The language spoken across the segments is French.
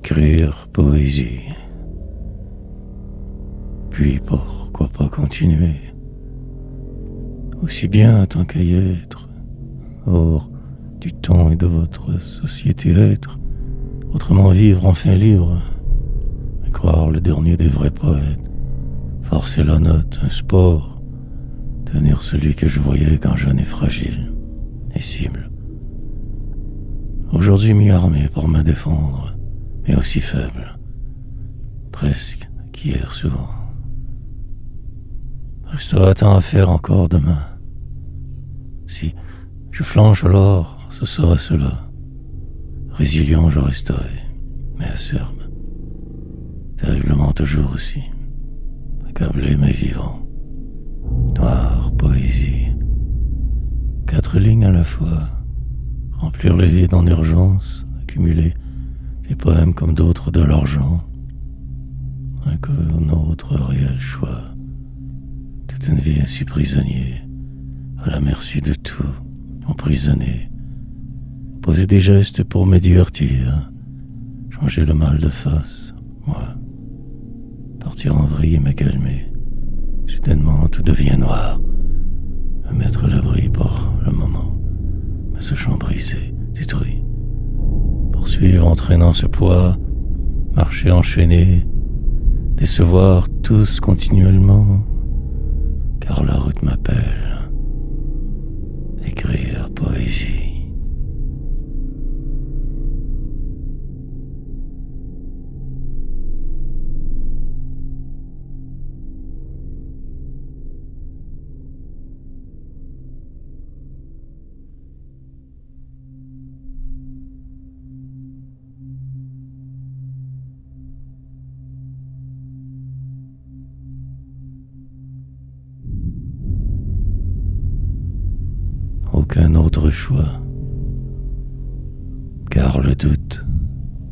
écrire poésie. Puis pourquoi pas continuer, aussi bien tant qu'à y être, hors du temps et de votre société être, autrement vivre enfin libre, et croire le dernier des vrais poètes, forcer la note, un sport, tenir celui que je voyais quand jeune et fragile, et cible. Aujourd'hui mi-armé pour me défendre, mais aussi faible, presque qu'hier souvent. Restera tant à faire encore demain. Si je flanche alors, ce sera cela. Résilient je resterai, mais acerbe. Terriblement toujours aussi. Accablé mais vivant. Noire poésie. 4 lignes à la fois. Remplir le vide en urgence. Accumuler des poèmes comme d'autres de l'argent. Un autre réel choix. Toute une vie ainsi prisonnier, à la merci de tout, emprisonné. Poser des gestes pour me divertir, changer le mal de face, moi. Partir en vrille et me calmer. Soudainement tout devient noir. Me mettre à l'abri pour le moment, me se champ brisé, détruit. Poursuivre entraînant ce poids, marcher enchaîné, décevoir tous continuellement. Car la route m'appelle. Écrire poésie. Aucun autre choix, car le doute,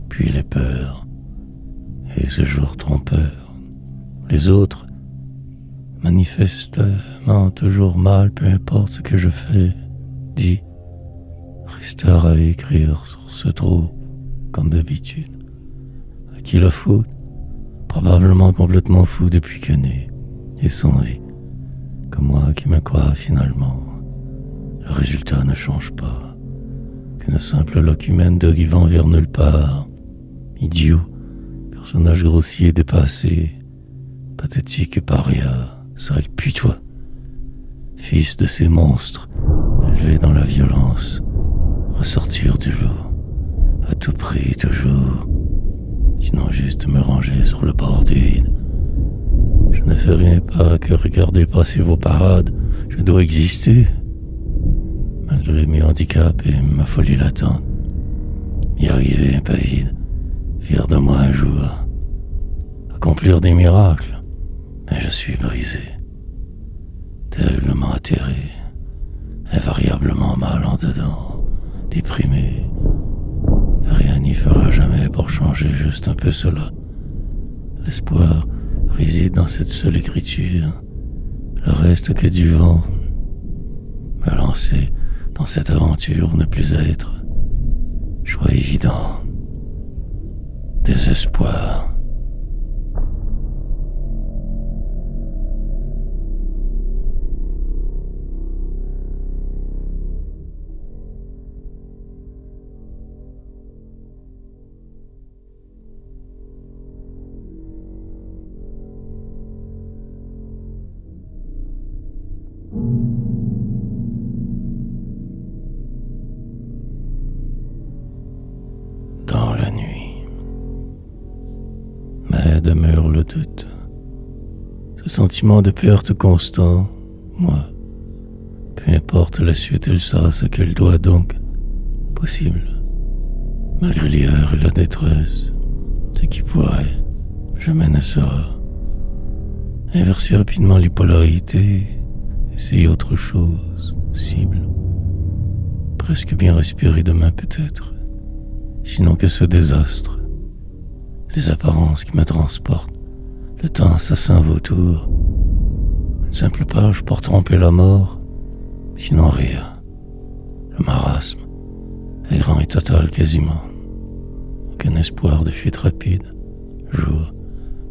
puis les peurs, et ce jour trompeur, les autres, manifestement toujours mal, peu importe ce que je fais, dis, restera à écrire sur ce trou, comme d'habitude, à qui le faut, probablement complètement fou depuis que né, et sans vie, comme moi qui me crois finalement. Le résultat ne change pas, qu'une simple locumène dérivant vers nulle part. Idiot, personnage grossier dépassé, pathétique et paria, sale putois. Fils de ces monstres, élevé dans la violence, ressortir du lot, à tout prix toujours, sinon juste me ranger sur le bord du vide. Je ne fais rien pas que regarder passer vos parades, je dois exister. Malgré mes handicaps et ma folie latente, y arriver impavide, fier de moi un jour, accomplir des miracles, mais je suis brisé, terriblement atterré, invariablement mal en dedans, déprimé. Rien n'y fera jamais pour changer juste un peu cela. L'espoir réside dans cette seule écriture, le reste que du vent. Me lancer dans cette aventure ne plus être, choix évident, désespoir. Dans la nuit, mais demeure le doute, ce sentiment de perte constant, moi, peu importe la suite, elle sera ce qu'elle doit donc, possible, malgré les heures et la détresse, ce qui pourrait, jamais ne sera. Inverser rapidement les polarités, essayer autre chose, cible, presque bien respirer demain peut-être. Sinon que ce désastre, les apparences qui me transportent, le temps assassin vautour, une simple page pour tromper la mort, sinon rien, le marasme est grand et total quasiment, aucun espoir de fuite rapide. Jour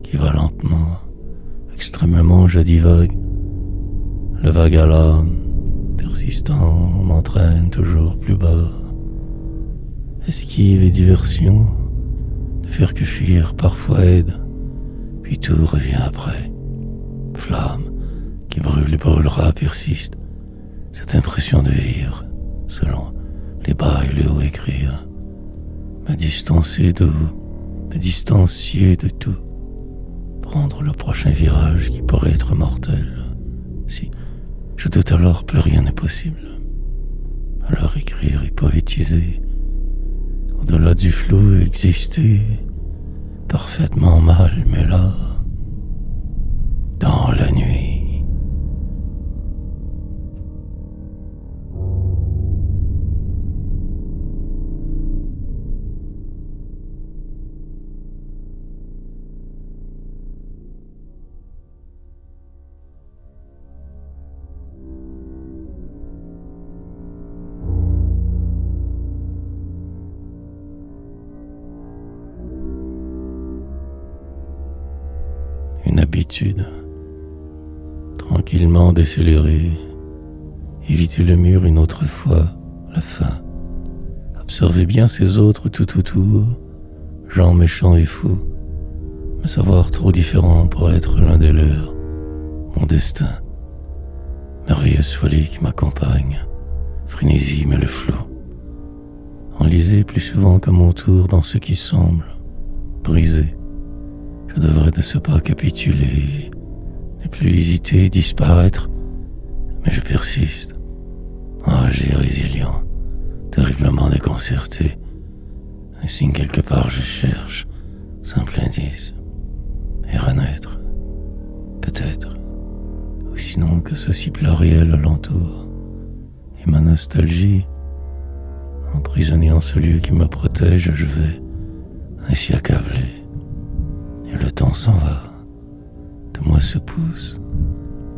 qui va lentement, extrêmement je divague. Le vague à l'âme, persistant, m'entraîne toujours plus bas. Esquive et diversion, ne faire que fuir parfois aide, puis tout revient après. Flamme qui brûle et brûlera persiste, cette impression de vivre, selon les bas et les hauts écrire, me distancer de vous, me distancier de tout, prendre le prochain virage qui pourrait être mortel. Si je doute alors, plus rien n'est possible. Alors écrire et poétiser, au-delà du flou exister, parfaitement mal, mais là, dans la nuit. Une habitude, tranquillement décélérer, éviter le mur une autre fois, la fin, observer bien ces autres tout autour, gens méchants et fous, me savoir trop différent pour être l'un des leurs, mon destin, merveilleuse folie qui m'accompagne, frénésie mais le flou, enlisé plus souvent qu'à mon tour dans ce qui semble, brisé. Je devrais de ce pas capituler, ne plus hésiter, disparaître, mais je persiste, enragé, résilient, terriblement déconcerté. Un signe quelque part je cherche, simple indice, et renaître, peut-être, ou sinon que ceci pluriel l'entoure, et ma nostalgie, emprisonné en celui qui me protège, je vais ainsi accablé. Et le temps s'en va, de moi se pousse,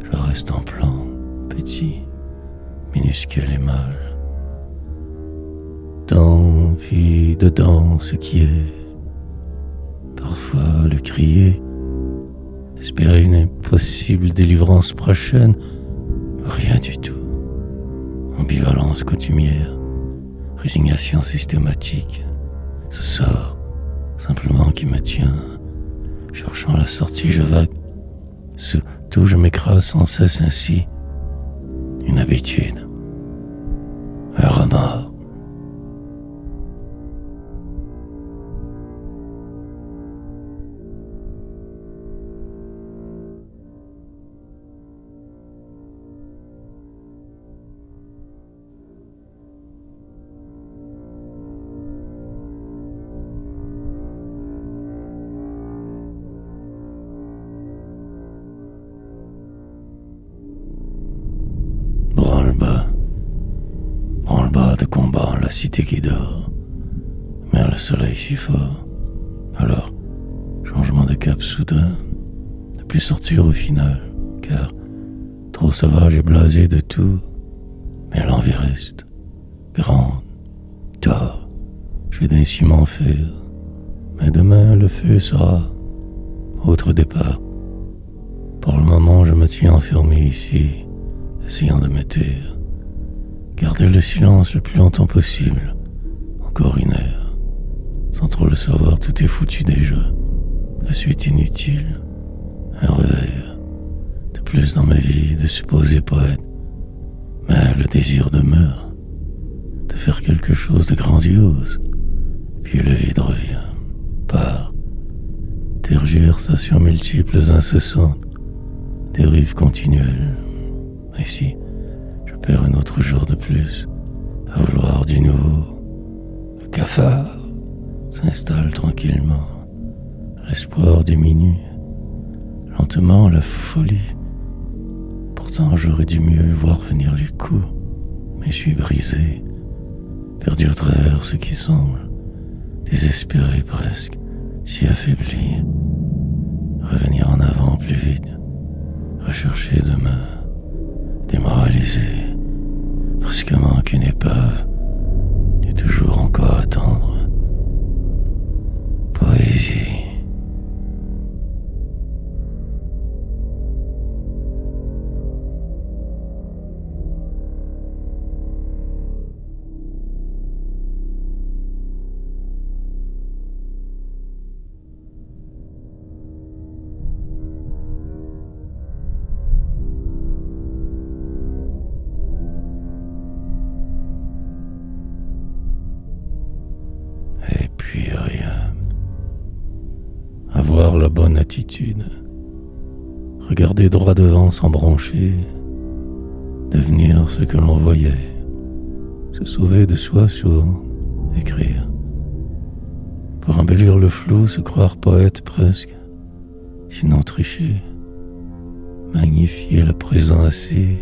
je reste en plan, petit, minuscule et mâle. Dans, puis dedans ce qui est, parfois le crier, espérer une impossible délivrance prochaine, rien du tout. Ambivalence coutumière, résignation systématique, ce sort simplement qui me tient. Cherchant la sortie, je vague. Sous tout, je m'écrase sans cesse ainsi. Une habitude. Un remords. Branle-bas de combat, la cité qui dort. Mais le soleil si fort. Alors, changement de cap soudain. Ne plus sortir au final, car trop sauvage et blasé de tout. Mais l'envie reste, grande, tord. J'ai d'ainsi m'en faire. Mais demain, le feu sera autre départ. Pour le moment, je me tiens enfermé ici, essayant de me taire. Garder le silence le plus longtemps possible. Encore une heure. Sans trop le savoir, tout est foutu déjà. La suite inutile. Un revers. De plus dans ma vie, de supposer poète. Mais le désir demeure. De faire quelque chose de grandiose. Puis le vide revient. Par tergiversations multiples, incessantes. Dérive continuelle. Ici, je perds un autre jour de plus, à vouloir du nouveau. Le cafard s'installe tranquillement. L'espoir diminue. Lentement, la folie. Pourtant, j'aurais dû mieux voir venir les coups. Mais je suis brisé, perdu au travers ce qui semble, désespéré presque, si affaibli. Revenir en avant plus vite. Rechercher demain, démoralisé, brusquement qu'une épave, et toujours encore attendre. béatitude. Regarder droit devant sans broncher, devenir ce que l'on voyait, se sauver de soi souvent, écrire. Pour embellir le flou, se croire poète presque, sinon tricher, magnifier le présent assez,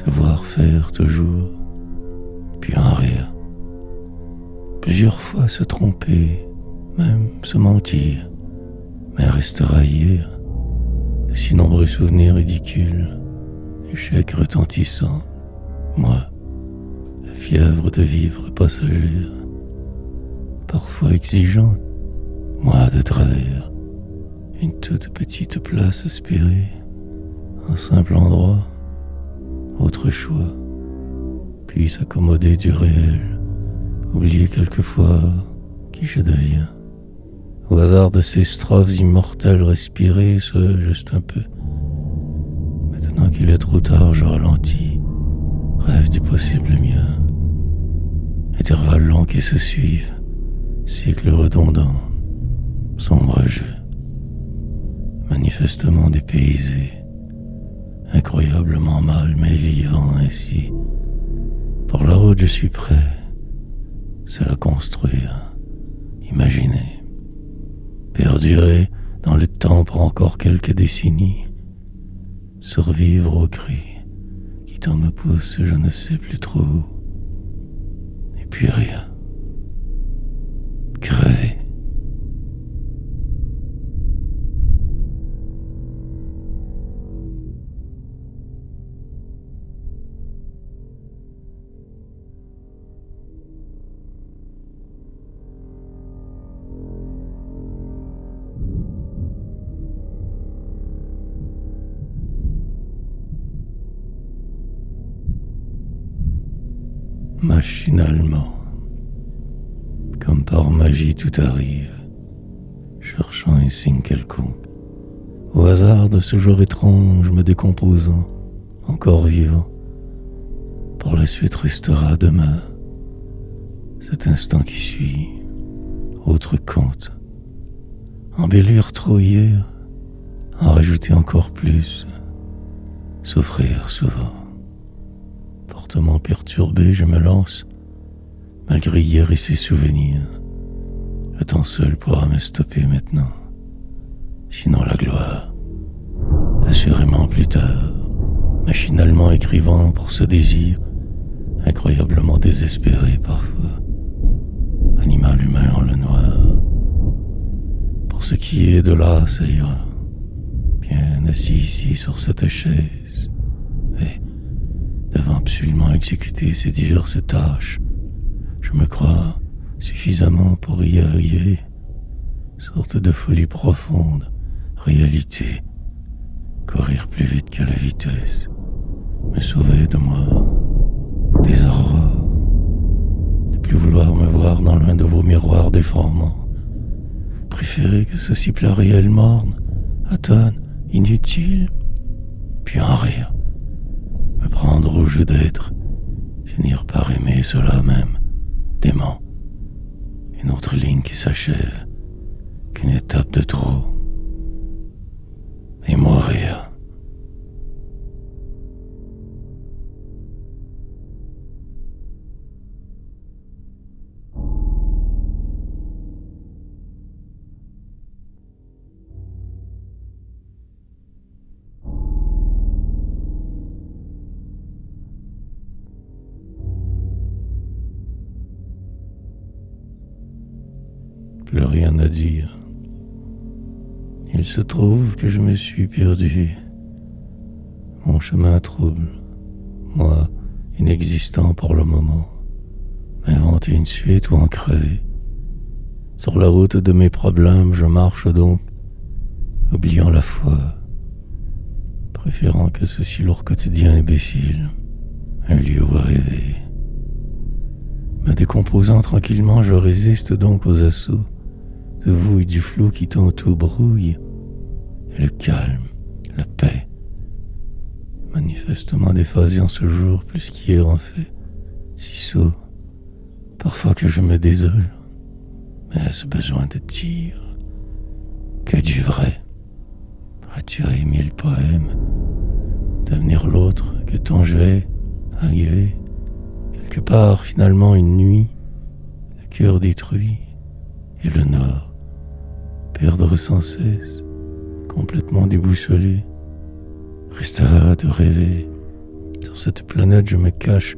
devoir faire toujours, puis en rire. Plusieurs fois se tromper, même se mentir, mais rester raillir de si nombreux souvenirs ridicules, échecs retentissants, moi, la fièvre de vivre passagère, parfois exigeante, moi de travers, une toute petite place aspirée, un simple endroit, autre choix, puis s'accommoder du réel, oublier quelquefois qui je deviens. Au hasard de ces strophes immortelles respirer ce juste un peu. Maintenant qu'il est trop tard, je ralentis, rêve du possible mien. Intervalles longs qui se suivent, cycles redondants, sombre jeu. Manifestement dépaysé, incroyablement mal mais vivant ainsi. Pour la route je suis prêt, c'est la construire, imaginer. Perdurer dans le temps pour encore quelques décennies, survivre aux cris qui tant me poussent je ne sais plus trop où, et puis rien, crever. Machinalement, comme par magie tout arrive, cherchant un signe quelconque, au hasard de ce jour étrange me décomposant, encore vivant, pour la suite restera demain, cet instant qui suit, autre conte, embellir trop hier, en rajouter encore plus, souffrir souvent. Fortement perturbé, je me lance, malgré hier et ses souvenirs. Le temps seul pourra me stopper maintenant. Sinon la gloire, assurément plus tard, machinalement écrivant pour ce désir, incroyablement désespéré parfois. Animal humain en le noir. Pour ce qui est de là, ça ira. Bien assis ici sur cette chaise, et devant absolument exécuter ces diverses tâches, je me crois suffisamment pour y arriver. Sorte de folie profonde, réalité, courir plus vite que la vitesse, me sauver de moi, des horreurs, ne plus vouloir me voir dans l'un de vos miroirs déformants, préférer que ce si plat réel morne, atone, inutile, puis en rire, me prendre au jeu d'être, finir par aimer cela même, dément, une autre ligne qui s'achève, qu'une étape de trop, et mourir. Plus rien à dire. Il se trouve que je me suis perdu. Mon chemin trouble, moi inexistant pour le moment, m'inventer une suite ou en crever. Sur la route de mes problèmes, je marche donc, oubliant la foi, préférant que ce si lourd quotidien imbécile, un lieu où rêver. Me décomposant tranquillement, je résiste donc aux assauts de vous et du flot qui tantôt brouille, et le calme, la paix, manifestement déphasé en ce jour plus qu'hier en fait, si sot, parfois que je me désole, mais ce besoin de dire que du vrai. tu as aimé le poème, devenir l'autre que ton jeu, arriver, quelque part finalement une nuit, le cœur détruit, et le nord, perdre sans cesse, complètement déboussolé, restera de rêver. Sur cette planète je me cache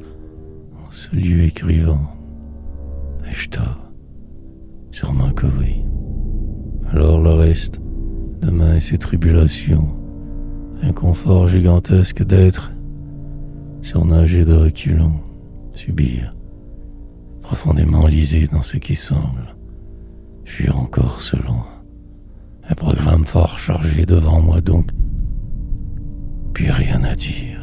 en ce lieu écrivant. Ai-je tort? Sûrement que oui. Alors le reste, demain et ses tribulations, un confort gigantesque d'être, surnager de reculons, subir, profondément enlisé dans ce qui semble, fuir encore selon un programme fort chargé devant moi donc, puis rien à dire.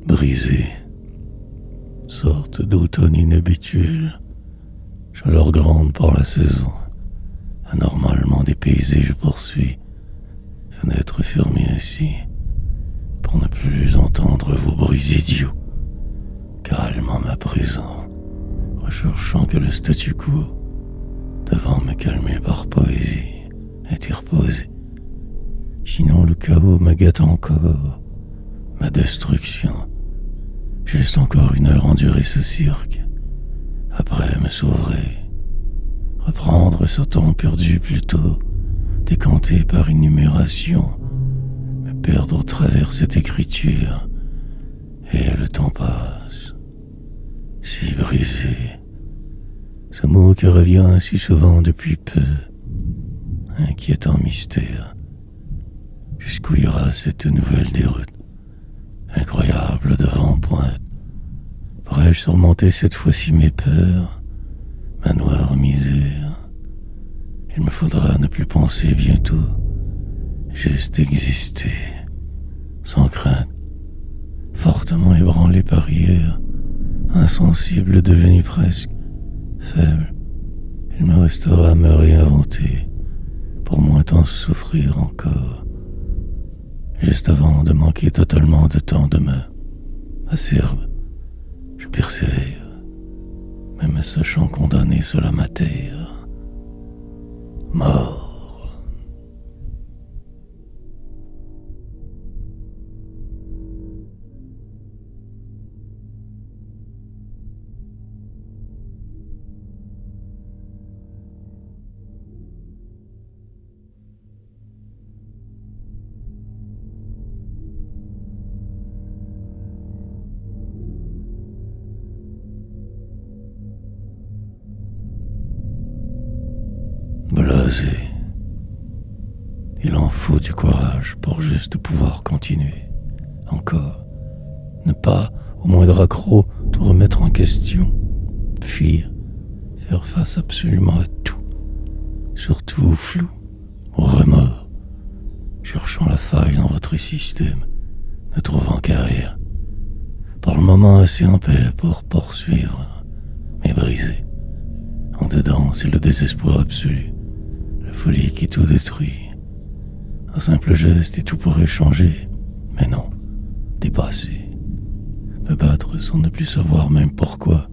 Brisé, sorte d'automne inhabituel, chaleur grande par la saison, anormalement dépaysé je poursuis, fenêtre fermée ainsi, pour ne plus entendre vos bruits idiots, calme en ma prison, recherchant que le statu quo, devant me calmer par poésie, interposée, sinon le chaos me gâte encore, ma destruction. Juste encore une heure endurer ce cirque. Après me sauver. Reprendre ce temps perdu plutôt. Décanté par énumération. Me perdre au travers cette écriture. Et le temps passe. Si brisé. Ce mot qui revient si souvent depuis peu. Inquiétant mystère. Jusqu'où ira cette nouvelle déroute? Incroyable devant pointe. Pourrais-je surmonter cette fois-ci mes peurs, ma noire misère? Il me faudra ne plus penser bientôt, juste exister, sans crainte, fortement ébranlé par hier, insensible devenu presque faible. Il me restera à me réinventer, pour moins tant souffrir encore. Juste avant de manquer totalement de temps demain, acerbe, je persévère, même sachant condamné sur la matière. Mort. Blasé. Il en faut du courage pour juste pouvoir continuer. Encore. Ne pas, au moindre accroc, tout remettre en question. Fuir. Faire face absolument à tout. Surtout au flou, au remords. Cherchant la faille dans votre système. Ne trouvant qu'à rien. Par le moment assez en paix pour poursuivre. Mais brisé. En dedans, c'est le désespoir absolu. La folie qui tout détruit. Un simple geste et tout pourrait changer. Mais non, dépassé. Me battre sans ne plus savoir même pourquoi.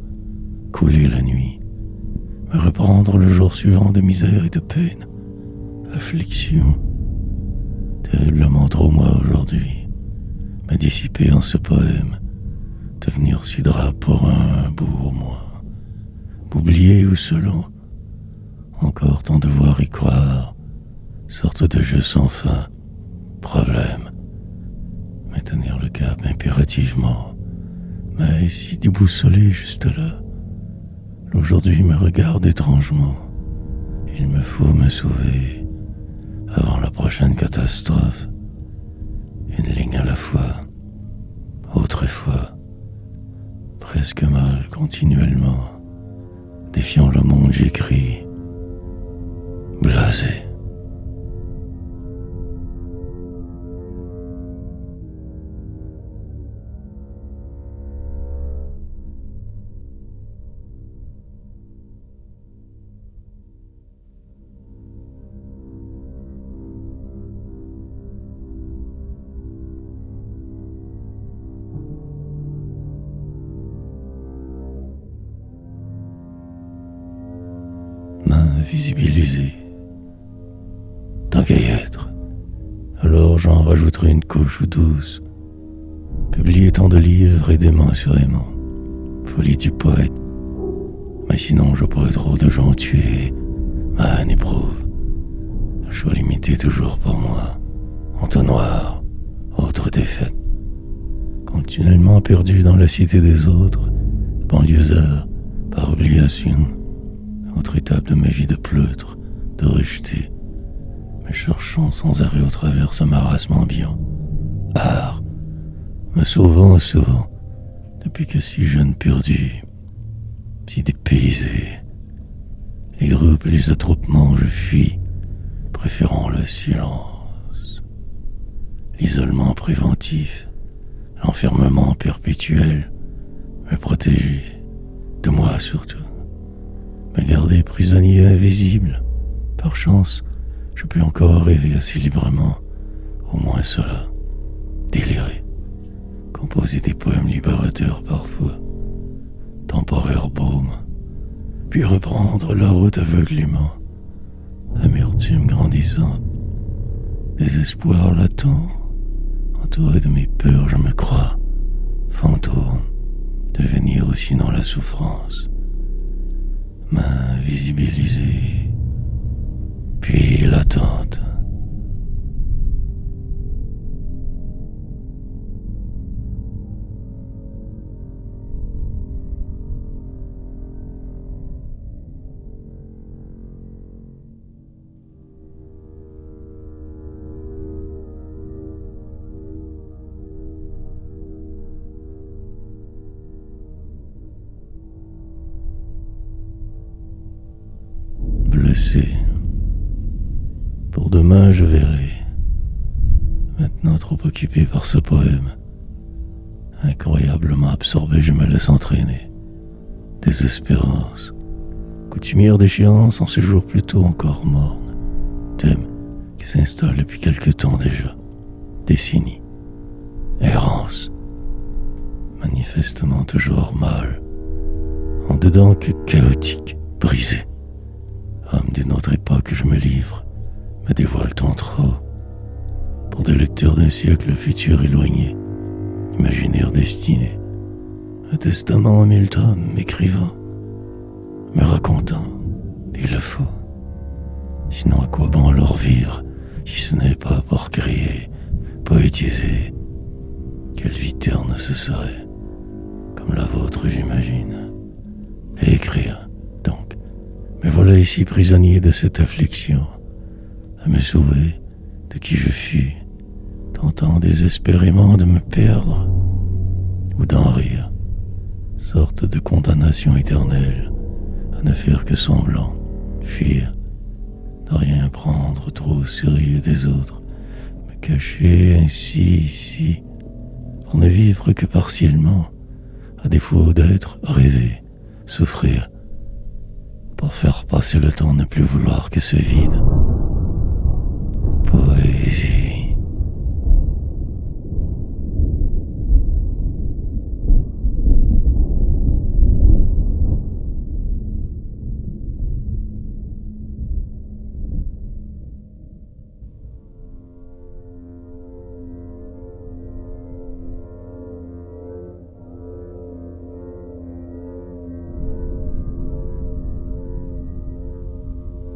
Couler la nuit. Me reprendre le jour suivant de misère et de peine. Affliction. Terriblement trop moi aujourd'hui. Me dissiper en ce poème. Devenir si drap pour un beau mois. M'oublier ou selon. Encore tant de voir y croire. Sorte de jeu sans fin. Problème. Maintenir le cap impérativement. Mais si déboussolé juste là. L'aujourd'hui me regarde étrangement. Il me faut me sauver. Avant la prochaine catastrophe. Une ligne à la fois. Autrefois. Presque mal continuellement. Défiant le monde j'écris. Blasé. invisibilisé. Tant qu'à y être, alors j'en rajouterai une couche ou 12. Publier tant de livres et démensurément. Folie du poète. Mais sinon, je pourrais trop de gens tuer. Ma haine éprouve. Le choix limité toujours pour moi. Entonnoir, autre défaite. Continuellement perdu dans la cité des autres, banlieusard, par obligation. Autre étape de ma vie de pleutre, de rejeté. Me cherchant sans arrêt au travers ce marasme ambiant. Art, me sauvant souvent, depuis que si jeune perdu, si dépaysé. Les groupes et les attroupements, je fuis, préférant le silence. L'isolement préventif, l'enfermement perpétuel, me protéger, de moi surtout, me garder prisonnier invisible. Par chance, je peux encore rêver assez librement, au moins cela, délirer, composer des poèmes libérateurs parfois, temporaire baume, puis reprendre la route aveuglément, amertume grandissante, désespoir latent, entouré de mes peurs, je me crois, fantôme, devenir aussi dans la souffrance, main visibilisée, puis l'attente. Blessé. Pour demain, je verrai. Maintenant trop occupé par ce poème. Incroyablement absorbé, je me laisse entraîner. Désespérance. Coutumière d'échéance en ce jour plutôt encore morne. Thème qui s'installe depuis quelque temps déjà. Décennies. Errance. Manifestement toujours mal. En dedans que chaotique, brisé. Homme d'une autre époque, je me livre, me dévoile tant trop. Pour des lecteurs d'un siècle futur éloigné, imaginaire destiné, un testament en 1000 tomes m'écrivant, me racontant, il le faut. Sinon à quoi bon alors vivre, si ce n'est pas pour créer, poétiser. Quelle vie terne ce serait, comme la vôtre j'imagine. Et écrire, donc. Me voilà ici prisonnier de cette affliction, à me sauver de qui je fus, tentant désespérément de me perdre ou d'en rire, sorte de condamnation éternelle, à ne faire que semblant, fuir, ne rien prendre trop au sérieux des autres, me cacher ainsi ici, pour ne vivre que partiellement, à défaut d'être rêvé, souffrir, pour faire passer le temps, ne plus vouloir que ce vide. Poésie.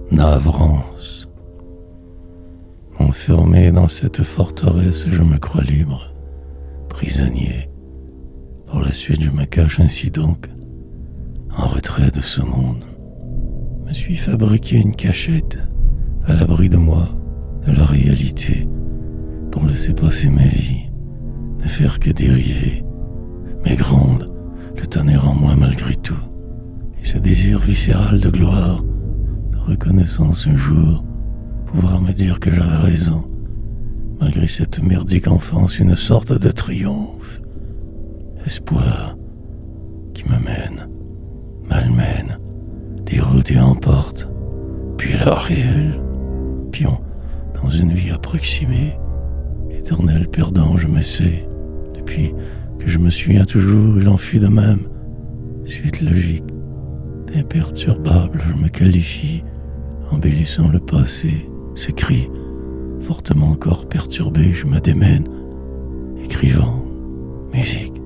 Navrance. Enfermé dans cette forteresse, je me crois libre, prisonnier. Par la suite, je me cache ainsi donc, en retrait de ce monde. Me suis fabriqué une cachette, à l'abri de moi, de la réalité, pour laisser passer ma vie, ne faire que dériver, mais gronde, le tonnerre en moi malgré tout, et ce désir viscéral de gloire, reconnaissance un jour, pouvoir me dire que j'avais raison, malgré cette merdique enfance, une sorte de triomphe, espoir qui me mène, malmène, déroute et emporte, puis la réelle, pion dans une vie approximée, éternel perdant, je me sais, depuis que je me souviens toujours, il en fut de même, suite logique, d'imperturbable, je me qualifie, embellissant le passé, ce cri, fortement encore perturbé, je me démène, écrivant, musique.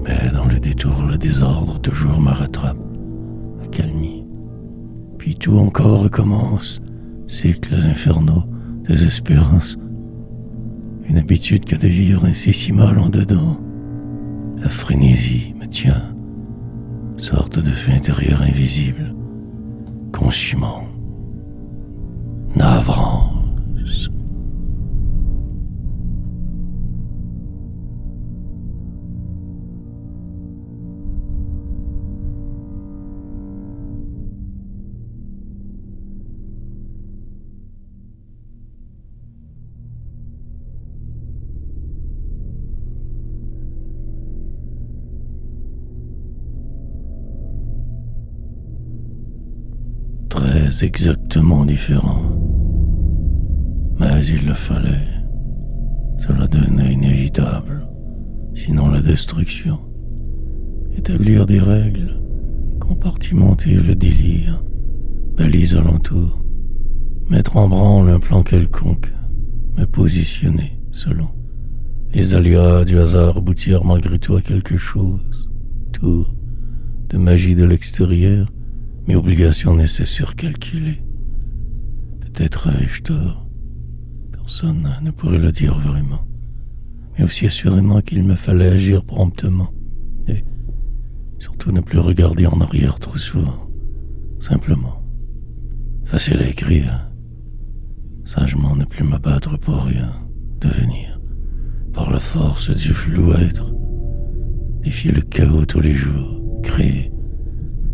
Mais dans le détour, le désordre toujours me rattrape, accalmie. Puis tout encore recommence, cycles infernaux, désespérance. Une habitude que de vivre ainsi si mal en dedans. La frénésie me tient, sorte de feu intérieur invisible, consumant, navrant. 13 exactement différents. Mais il le fallait. Cela devenait inévitable, sinon la destruction. Établir des règles, compartimenter le délire, baliser alentour, mettre en branle un plan quelconque, me positionner selon. Les aléas du hasard aboutirent malgré tout à quelque chose. Tour de magie de l'extérieur, mes obligations nécessaires calculées. Peut-être avais-je tort. Personne ne pourrait le dire vraiment. Mais aussi assurément qu'il me fallait agir promptement. Et surtout ne plus regarder en arrière trop souvent. Simplement. Facile à écrire. Sagement ne plus m'abattre pour rien. Devenir. Par la force du flou être. Défier le chaos tous les jours. Créer.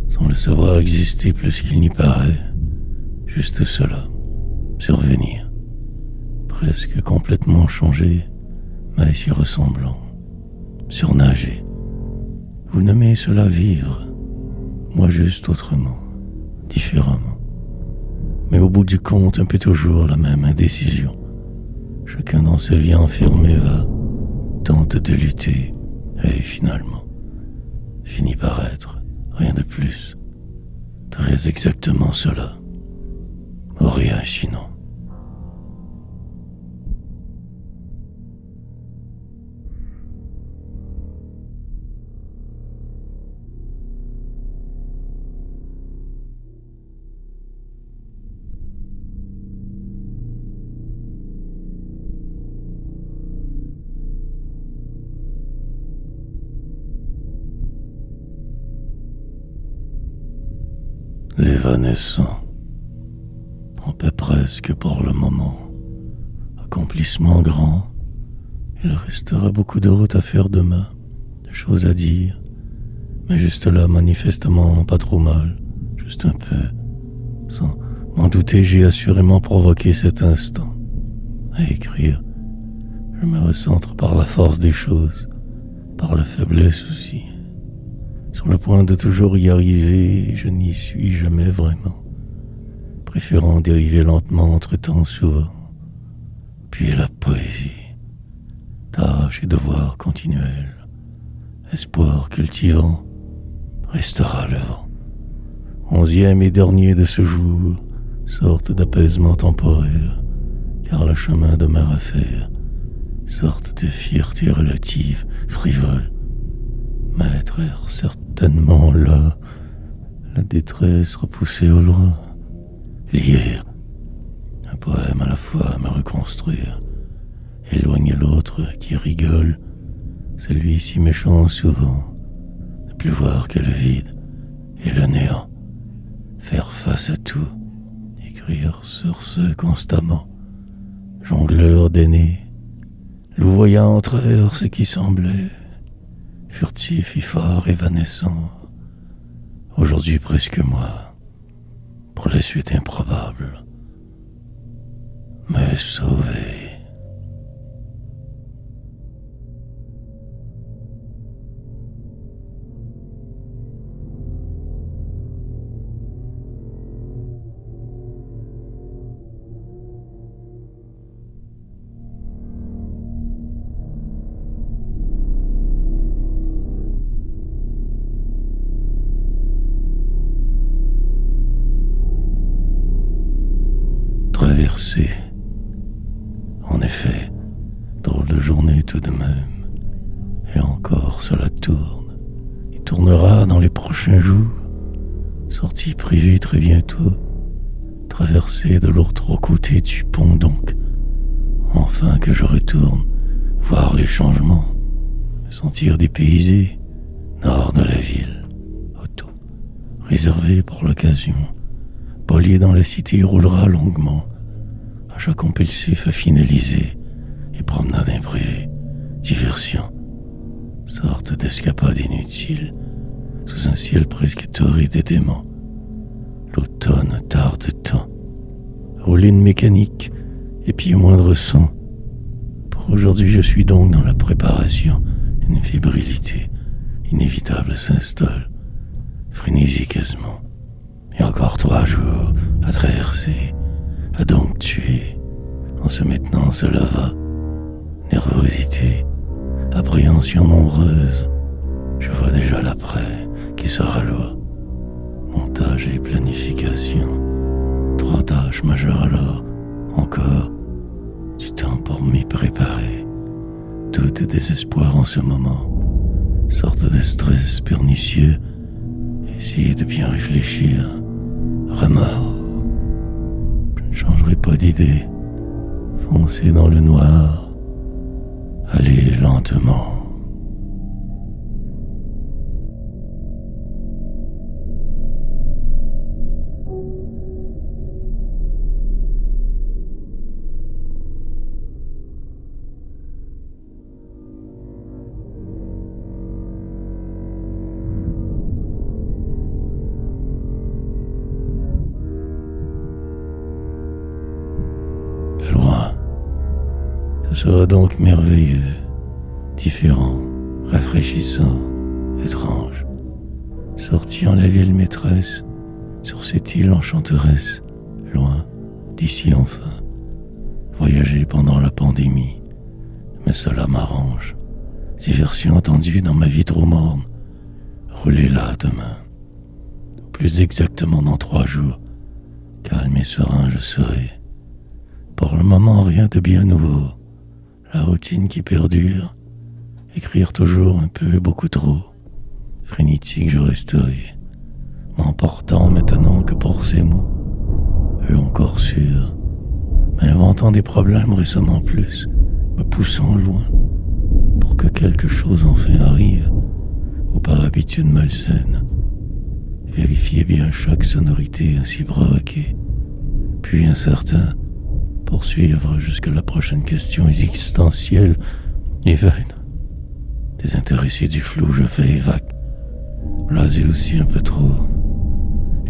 Sans le savoir exister plus qu'il n'y paraît. Juste cela. Survenir. Presque complètement changé, mais si ressemblant. Surnager. Vous nommez cela vivre. Moi juste autrement. Différemment. Mais au bout du compte, un peu toujours la même indécision. Chacun dans sa vie enfermée va, tente de lutter, et finalement, finit par être rien de plus. Très exactement cela. Ou rien sinon. L'évanescent. Trompé presque pour le moment. Accomplissement grand. Il restera beaucoup de route à faire demain, de choses à dire. Mais juste là, manifestement, pas trop mal. Juste un peu. Sans m'en douter, j'ai assurément provoqué cet instant. À écrire, je me recentre par la force des choses, par la faiblesse aussi. Sur le point de toujours y arriver, je n'y suis jamais vraiment, préférant dériver lentement entre temps souvent. Puis la poésie, tâche et devoir continuel, espoir cultivant, restera le vent. 11e et dernier de ce jour, sorte d'apaisement temporaire, car le chemin demeure à faire, sorte de fierté relative, frivole, maître certainement là, la détresse repoussée au loin, lire, un poème à la fois à me reconstruire, éloigner l'autre qui rigole, celui si méchant souvent, ne plus voir que le vide et le néant, faire face à tout, écrire sur ce constamment, jongleur d'aînés, louvoyant à travers ce qui semblait furtif, fort, évanescent, aujourd'hui presque moi, pour la suite improbable, mais sauvé. tournera dans les prochains jours. Sortie prévue très bientôt. Traversée de l'autre côté du pont donc. Enfin que je retourne voir les changements, me sentir dépaysé, nord de la ville. Auto, réservé pour l'occasion. Polier dans la cité roulera longuement. Achat compulsif à finaliser et promenade imprévue. Diversion. Sorte d'escapade inutile sous un ciel presque torride et dément. L'automne tarde tant. Rouline mécanique et puis au moindre son. Pour aujourd'hui, je suis donc dans la préparation. Une fébrilité inévitable s'installe. Frénésie quasiment. Et encore 3 jours à traverser, à donc tuer. En se maintenant, cela va. Nervosité, appréhension nombreuse. Je vois déjà l'après qui sera loi. Montage et planification. 3 tâches majeures alors. Encore du temps pour m'y préparer. Tout est désespoir en ce moment. Sorte de stress pernicieux. Essayer de bien réfléchir. Remords. Je ne changerai pas d'idée. Foncer dans le noir. Aller lentement. Loin. Ce sera donc merveilleux, différent, rafraîchissant, étrange. Sorti en la ville maîtresse, sur cette île enchanteresse, loin, d'ici enfin. Voyager pendant la pandémie, mais cela m'arrange. Diversion entendue dans ma vie trop morne. Rouler là demain, plus exactement dans 3 jours. Calme et serein je serai. Pour le moment, rien de bien nouveau. La routine qui perdure. Écrire toujours un peu, beaucoup trop. Frénétique, je resterai. M'emportant maintenant que pour ces mots. Eux encore sûrs. M'inventant des problèmes récemment plus. Me poussant loin. Pour que quelque chose enfin arrive. Ou par habitude malsaine. Vérifier bien chaque sonorité ainsi provoquée. Puis incertain. Poursuivre jusque la prochaine question existentielle et vaine. Désintéressé du flou, je fais vague. Blasé aussi un peu trop.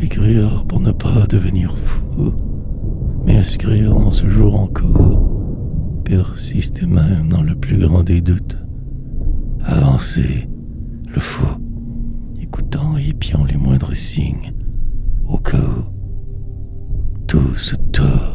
Écrire pour ne pas devenir fou. Mais inscrire dans ce jour encore. Persister même dans le plus grand des doutes. Avancer, le faux. Écoutant et épiant les moindres signes. Au cas où tout se tord.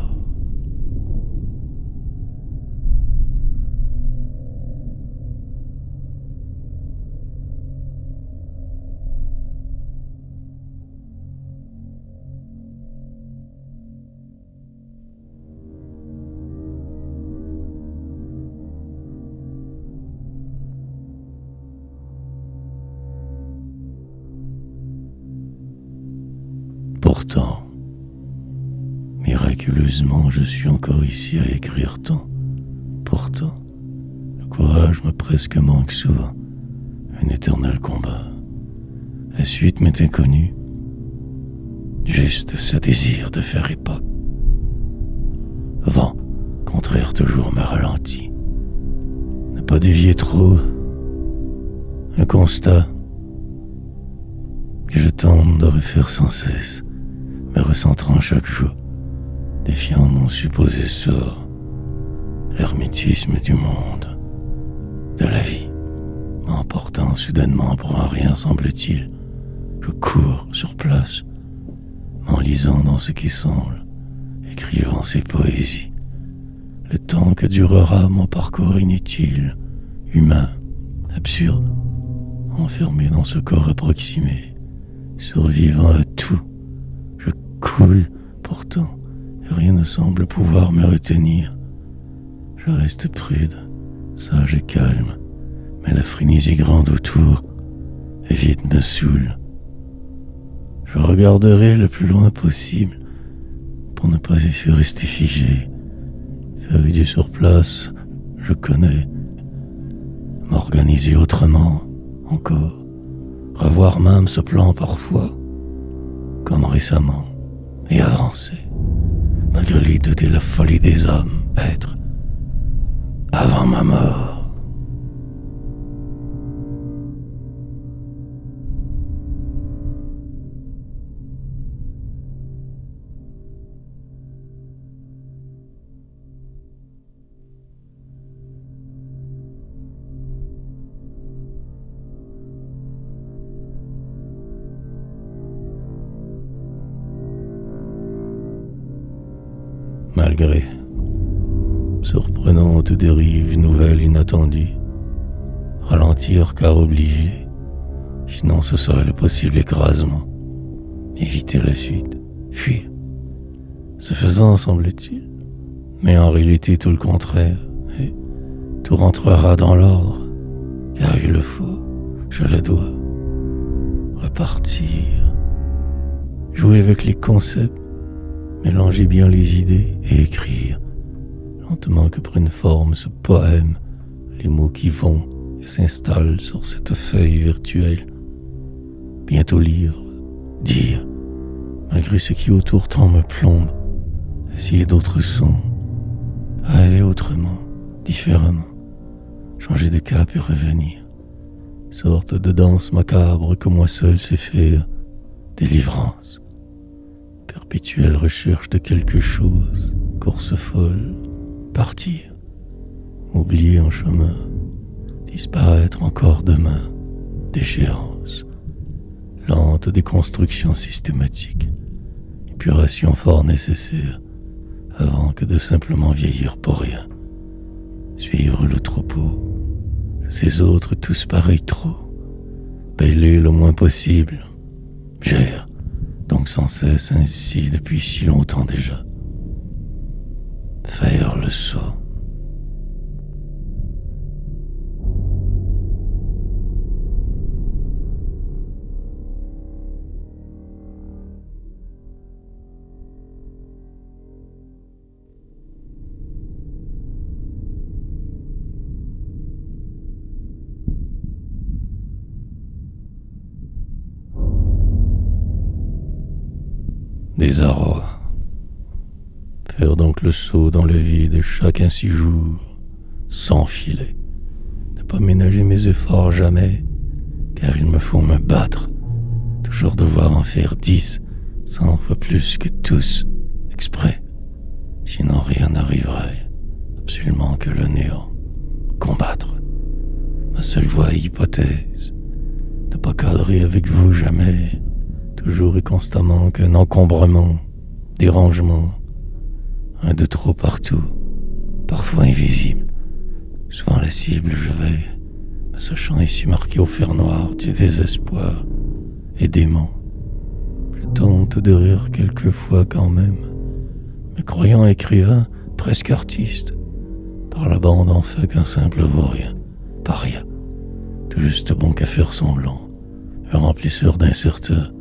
Pourtant, miraculeusement, je suis encore ici à écrire tant. Pourtant, le courage me presque manque souvent. Un éternel combat. La suite m'est inconnue. Juste ce désir de faire époque. Vent, contraire toujours me ralentit. Ne pas dévier trop. Un constat que je tente de refaire sans cesse. Me recentrant chaque jour, défiant mon supposé sort, l'hermétisme du monde, de la vie, m'emportant soudainement pour un rien semble-t-il. Je cours sur place, m'enlisant dans ce qui semble, écrivant ces poésies, le temps que durera mon parcours inutile, humain, absurde, enfermé dans ce corps approximé, survivant à tout. Je coule, pourtant, et rien ne semble pouvoir me retenir. Je reste prude, sage et calme, mais la frénésie grande autour le vide me saoule. Je regarderai le plus loin possible pour ne pas y rester figé. Faire du surplace, je connais. M'organiser autrement, encore. Revoir même ce plan parfois, comme récemment, et avancer, malgré les doutes et la folie des hommes, être, avant ma mort. Malgré surprenante dérive nouvelle inattendue, ralentir car obligé, sinon ce serait le possible écrasement, éviter la suite, fuir. Ce faisant, semble-t-il, mais en réalité tout le contraire, et tout rentrera dans l'ordre, car il le faut, je le dois. Repartir, jouer avec les concepts, mélanger bien les idées et écrire, lentement que prenne forme ce poème, les mots qui vont et s'installent sur cette feuille virtuelle. Bientôt lire, dire, malgré ce qui autour tant me plombe, essayer d'autres sons, rêver autrement, différemment, changer de cap et revenir, sorte de danse macabre que moi seul sais faire, délivrance. Perpétuelle recherche de quelque chose, course folle, partir, oublier en chemin, disparaître encore demain, déchéance, lente déconstruction systématique, épuration fort nécessaire, avant que de simplement vieillir pour rien, suivre le troupeau, ces autres tous pareils trop, bêler le moins possible, gère, donc sans cesse ainsi depuis si longtemps déjà. Faire le saut. Désarroi. Faire donc le saut dans le vide chacun 6 jours, sans filet. Ne pas ménager mes efforts jamais, car il me faut me battre. Toujours devoir en faire 10, 100 fois plus que tous, exprès. Sinon rien n'arriverait, absolument que le néant. Combattre. Ma seule voie est hypothèse. Ne pas cadrer avec vous jamais. Toujours et constamment qu'un encombrement, dérangement, un de trop partout, parfois invisible. Souvent la cible, je vais, me sachant ici marqué au fer noir du désespoir et démon. Je tente de rire quelquefois quand même, me croyant écrivain, presque artiste, par la bande en fait qu'un simple vaurien, paria, tout juste bon qu'à faire semblant, un remplisseur d'incertain,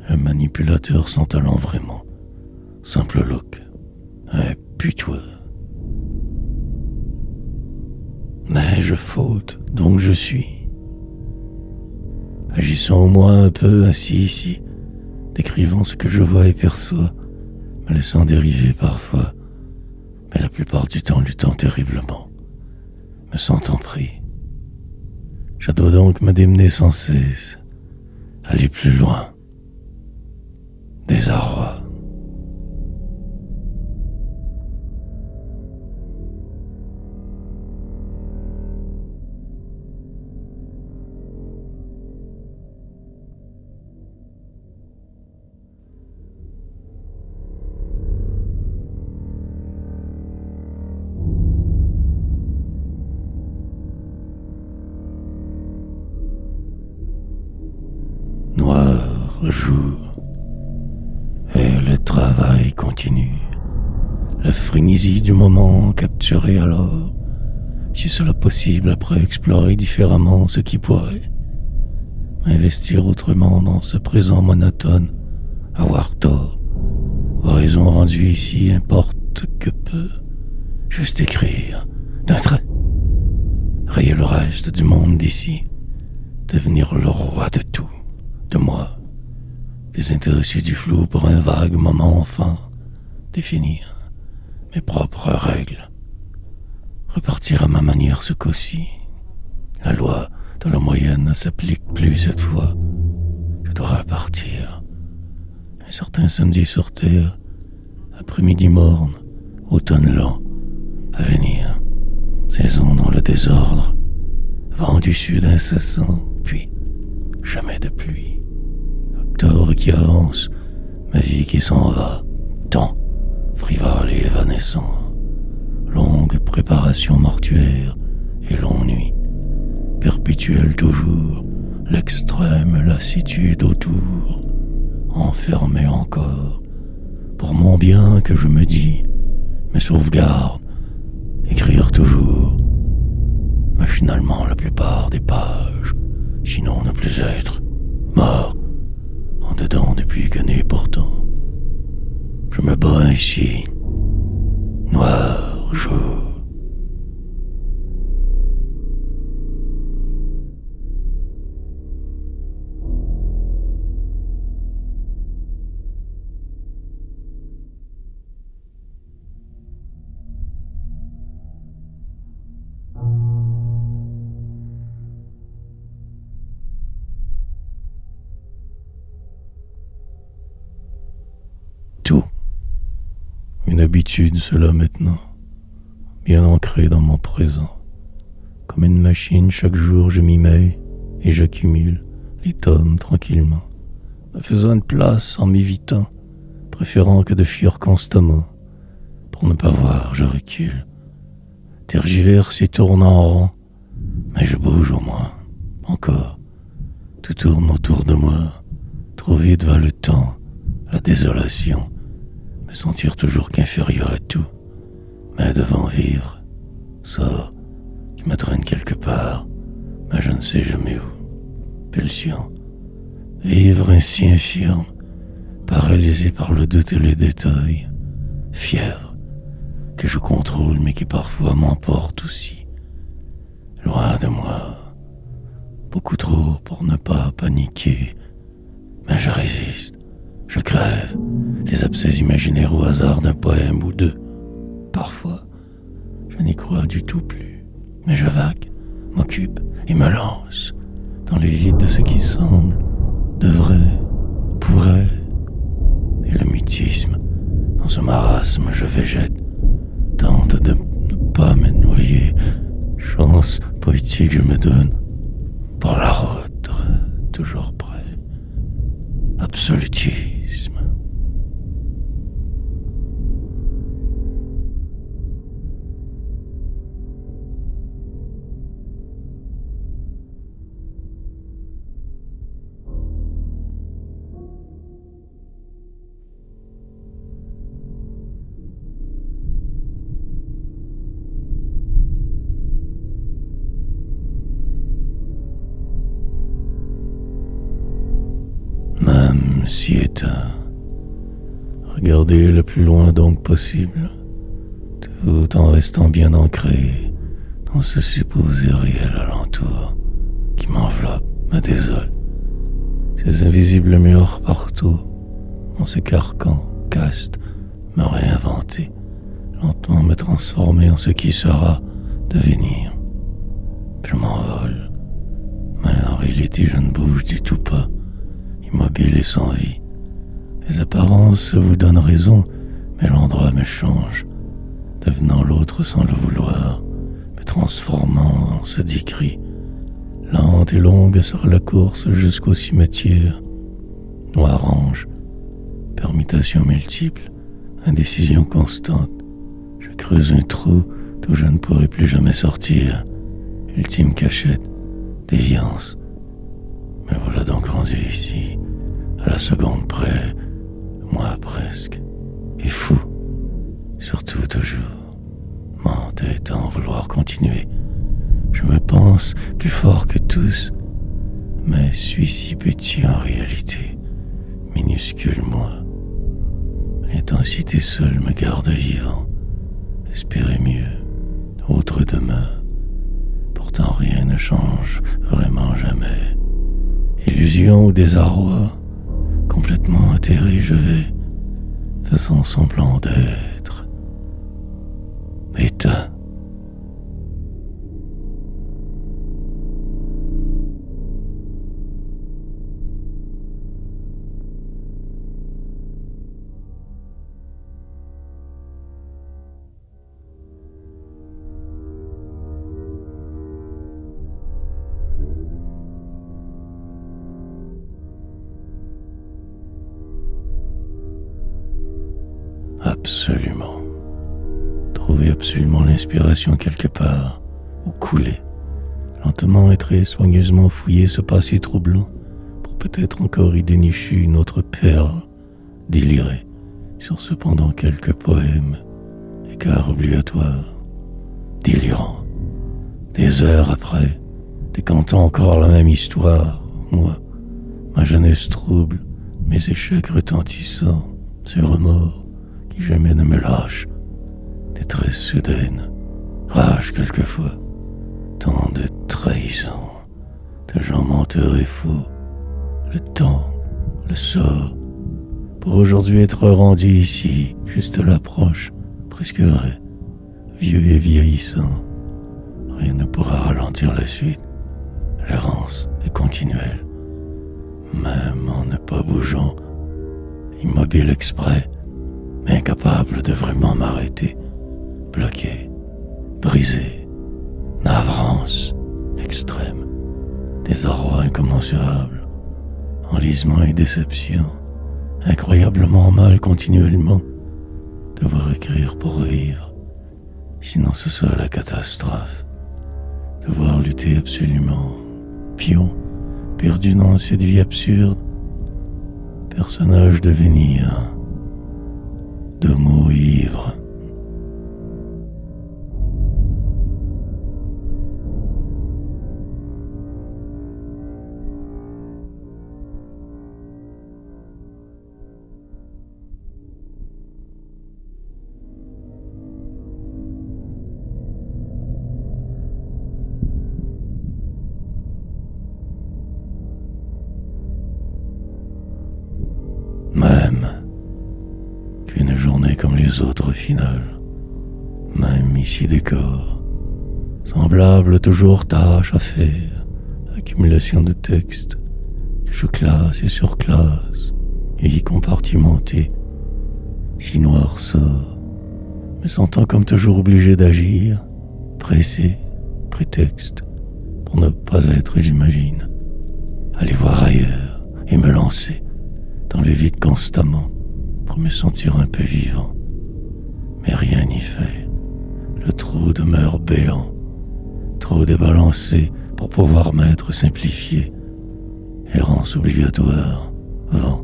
un manipulateur sans talent vraiment, simple look, un putois. Mais je faute, donc je suis. Agissant au moins un peu ainsi ici, décrivant ce que je vois et perçois, me laissant dériver parfois, mais la plupart du temps luttant terriblement, me sentant pris. Je dois donc me démener sans cesse, aller plus loin. Désarroi. Noir jour. Et le travail continue. La frénésie du moment capturée alors, si cela possible après explorer différemment ce qui pourrait. Investir autrement dans ce présent monotone, avoir tort, raison rendue ici importe que peu. Juste écrire, d'un trait, rayer le reste du monde d'ici, devenir le roi de tout, de moi, désintéressé du flou pour un vague moment enfin, définir mes propres règles, repartir à ma manière ce coup-ci. La loi de la moyenne ne s'applique plus cette fois. Je dois repartir. Un certain samedi sur terre, après-midi morne, automne lent, à venir, saison dans le désordre, vent du sud incessant, puis jamais de pluie. Octobre qui avance, ma vie qui s'en va, temps, frivole et évanescent, longue préparation mortuaire et longue nuit, perpétuelle toujours, l'extrême lassitude autour, enfermé encore, pour mon bien que je me dis, mes sauvegardes, écrire toujours, machinalement la plupart des pages, sinon ne plus être, mort, en dedans depuis que né pourtant. Je me bats ici, noir jour. Tout. Une habitude, cela maintenant, bien ancrée dans mon présent. Comme une machine, chaque jour je m'y mets et j'accumule les tomes tranquillement, me faisant une place en m'évitant, préférant que de fuir constamment. Pour ne pas voir, je recule, tergiverse et tourne en rond, mais je bouge au moins, encore. Tout tourne autour de moi, trop vite va le temps, la désolation, me sentir toujours qu'inférieur à tout, mais devant vivre, sort qui me traîne quelque part, mais je ne sais jamais où. Pulsion, vivre ainsi infirme, paralysé par le doute et les détails, fièvre que je contrôle mais qui parfois m'emporte aussi, loin de moi, beaucoup trop pour ne pas paniquer, mais je résiste. Je crève, les abcès imaginaires au hasard d'un poème ou deux. Parfois, je n'y crois du tout plus, mais je vague, m'occupe et me lance dans les vides de ce qui semble, devrait, pourrait. Et le mutisme, dans ce marasme je végète, tente de ne pas me noyer, chance poétique je me donne, pour la route, toujours prêt. Absolutisme. Même si éteint, regardez le plus loin donc possible, tout en restant bien ancré dans ce supposé réel alentour qui m'enveloppe, me désole. Ces invisibles murs partout, dans ce carcan, caste, me réinventer, lentement me transformer en ce qui sera devenir. Je m'envole, mais en réalité je ne bouge du tout pas, immobile et sans vie. Les apparences vous donnent raison, mais l'endroit me change, devenant l'autre sans le vouloir, me transformant en ce dit cri, lente et longue sera la course jusqu'au cimetière. Noir ange, permutations multiples, indécision constante. Je creuse un trou d'où je ne pourrai plus jamais sortir. Ultime cachette, déviance. Me voilà donc rendu ici, à la seconde près, moi presque, et fou, surtout toujours, m'entêtant vouloir continuer. Je me pense plus fort que tous, Mais suis si petit en réalité, minuscule moi. L'intensité seule me garde vivant. Espérer mieux, autre demain. Pourtant rien ne change vraiment jamais. Illusion ou désarroi, complètement atterré je vais, faisant semblant d'être éteint. Absolument. Trouver absolument l'inspiration quelque part, ou couler, lentement et très soigneusement fouiller ce passé troublant, pour peut-être encore y dénicher une autre perle, délirer sur cependant quelques poèmes, écarts obligatoires, délirant. Des heures après, décantant encore la même histoire, moi, ma jeunesse trouble, mes échecs retentissants, ces remords qui jamais ne me lâchent, détresse soudaine, rage quelquefois, tant de trahisons, de gens menteurs et faux, le temps, le sort, pour aujourd'hui être rendu ici, juste l'approche, presque vrai, vieux et vieillissant, rien ne pourra ralentir la suite, l'errance est continuelle, même en ne pas bougeant, immobile exprès, mais incapable de vraiment m'arrêter, bloqué, brisé, navrance extrême, désarroi incommensurable, enlisement et déception, incroyablement mal continuellement, devoir écrire pour vivre, sinon ce sera la catastrophe, devoir lutter absolument, pion, perdu dans cette vie absurde, personnage devenir, de mots ivres. Même qu'une journée comme les autres au final, même ici décor, semblable toujours tâche à faire, accumulation de textes que je classe et surclasse, et y compartimenté, si noir sort, me sentant comme toujours obligé d'agir, pressé, prétexte, pour ne pas être, j'imagine, aller voir ailleurs et me lancer dans le vide constamment pour me sentir un peu vivant. Mais rien n'y fait. Le trou demeure béant, trop débalancé pour pouvoir m'être simplifié. Errance obligatoire, vent,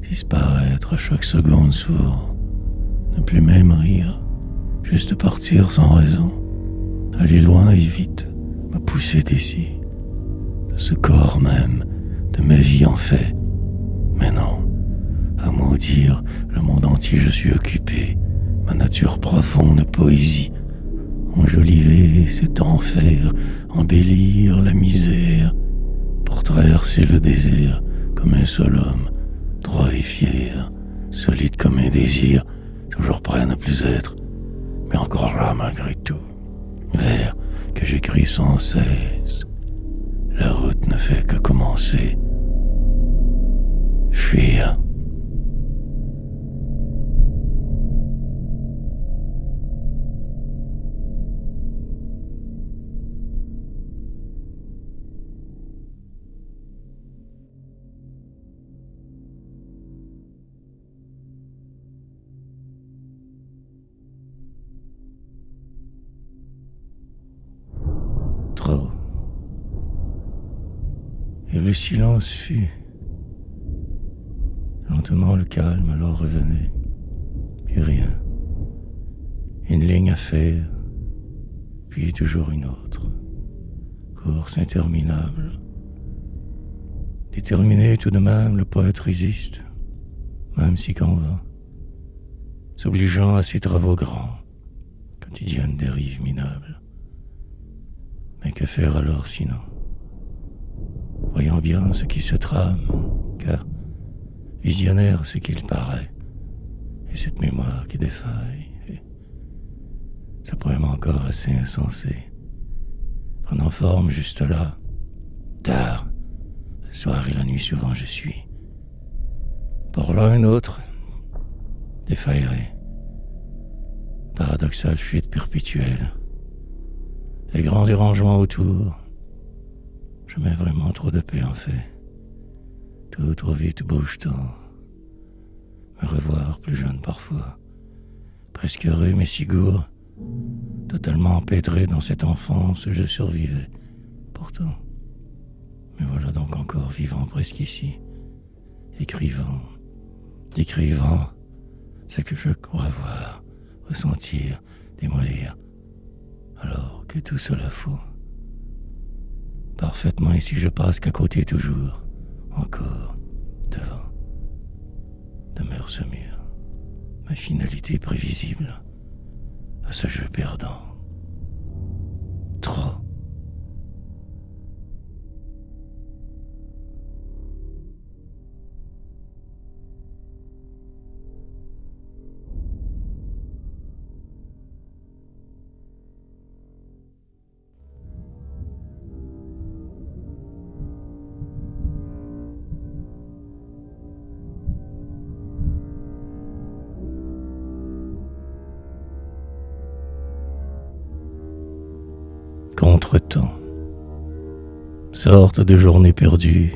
disparaître chaque seconde sourd, ne plus même rire, juste partir sans raison, aller loin et vite, me pousser d'ici, de ce corps même, de ma vie en fait. Mais non, à maudire le monde entier je suis occupé, ma nature profonde poésie, enjoliver cet enfer, embellir la misère, pour traverser le désert comme un seul homme, droit et fier, solide comme un désir, toujours prêt à ne plus être, mais encore là malgré tout, vers que j'écris sans cesse. La route ne fait que commencer. Fuir. Trop. Et le silence fut. Lentement le calme alors revenait. Puis rien. Une ligne à faire, puis toujours une autre. Course interminable. Déterminé tout de même, le poète résiste, même si qu'en vain, s'obligeant à ses travaux grands, quotidienne dérive minable. Mais que faire alors sinon? Voyons bien ce qui se trame, car visionnaire ce qu'il paraît, et cette mémoire qui défaille, et ce poème encore assez insensé, prenant forme juste là, tard, le soir et la nuit souvent je suis, pour l'un autre, défaillerait, paradoxale fuite perpétuelle, les grands dérangements autour, je mets vraiment trop de paix en fait, tout trop vite bouge tant, me revoir plus jeune parfois, presque heureux mais si gourd, totalement empêtré dans cette enfance, je survivais, pourtant. Mais voilà donc encore vivant presque ici, écrivant, décrivant ce que je crois voir, ressentir, démolir, alors que tout cela faux. Parfaitement ici je passe qu'à côté toujours, encore, devant, demeure ce mur, ma finalité prévisible, à ce jeu perdant. Trop. Contre-temps. Sorte de journée perdue,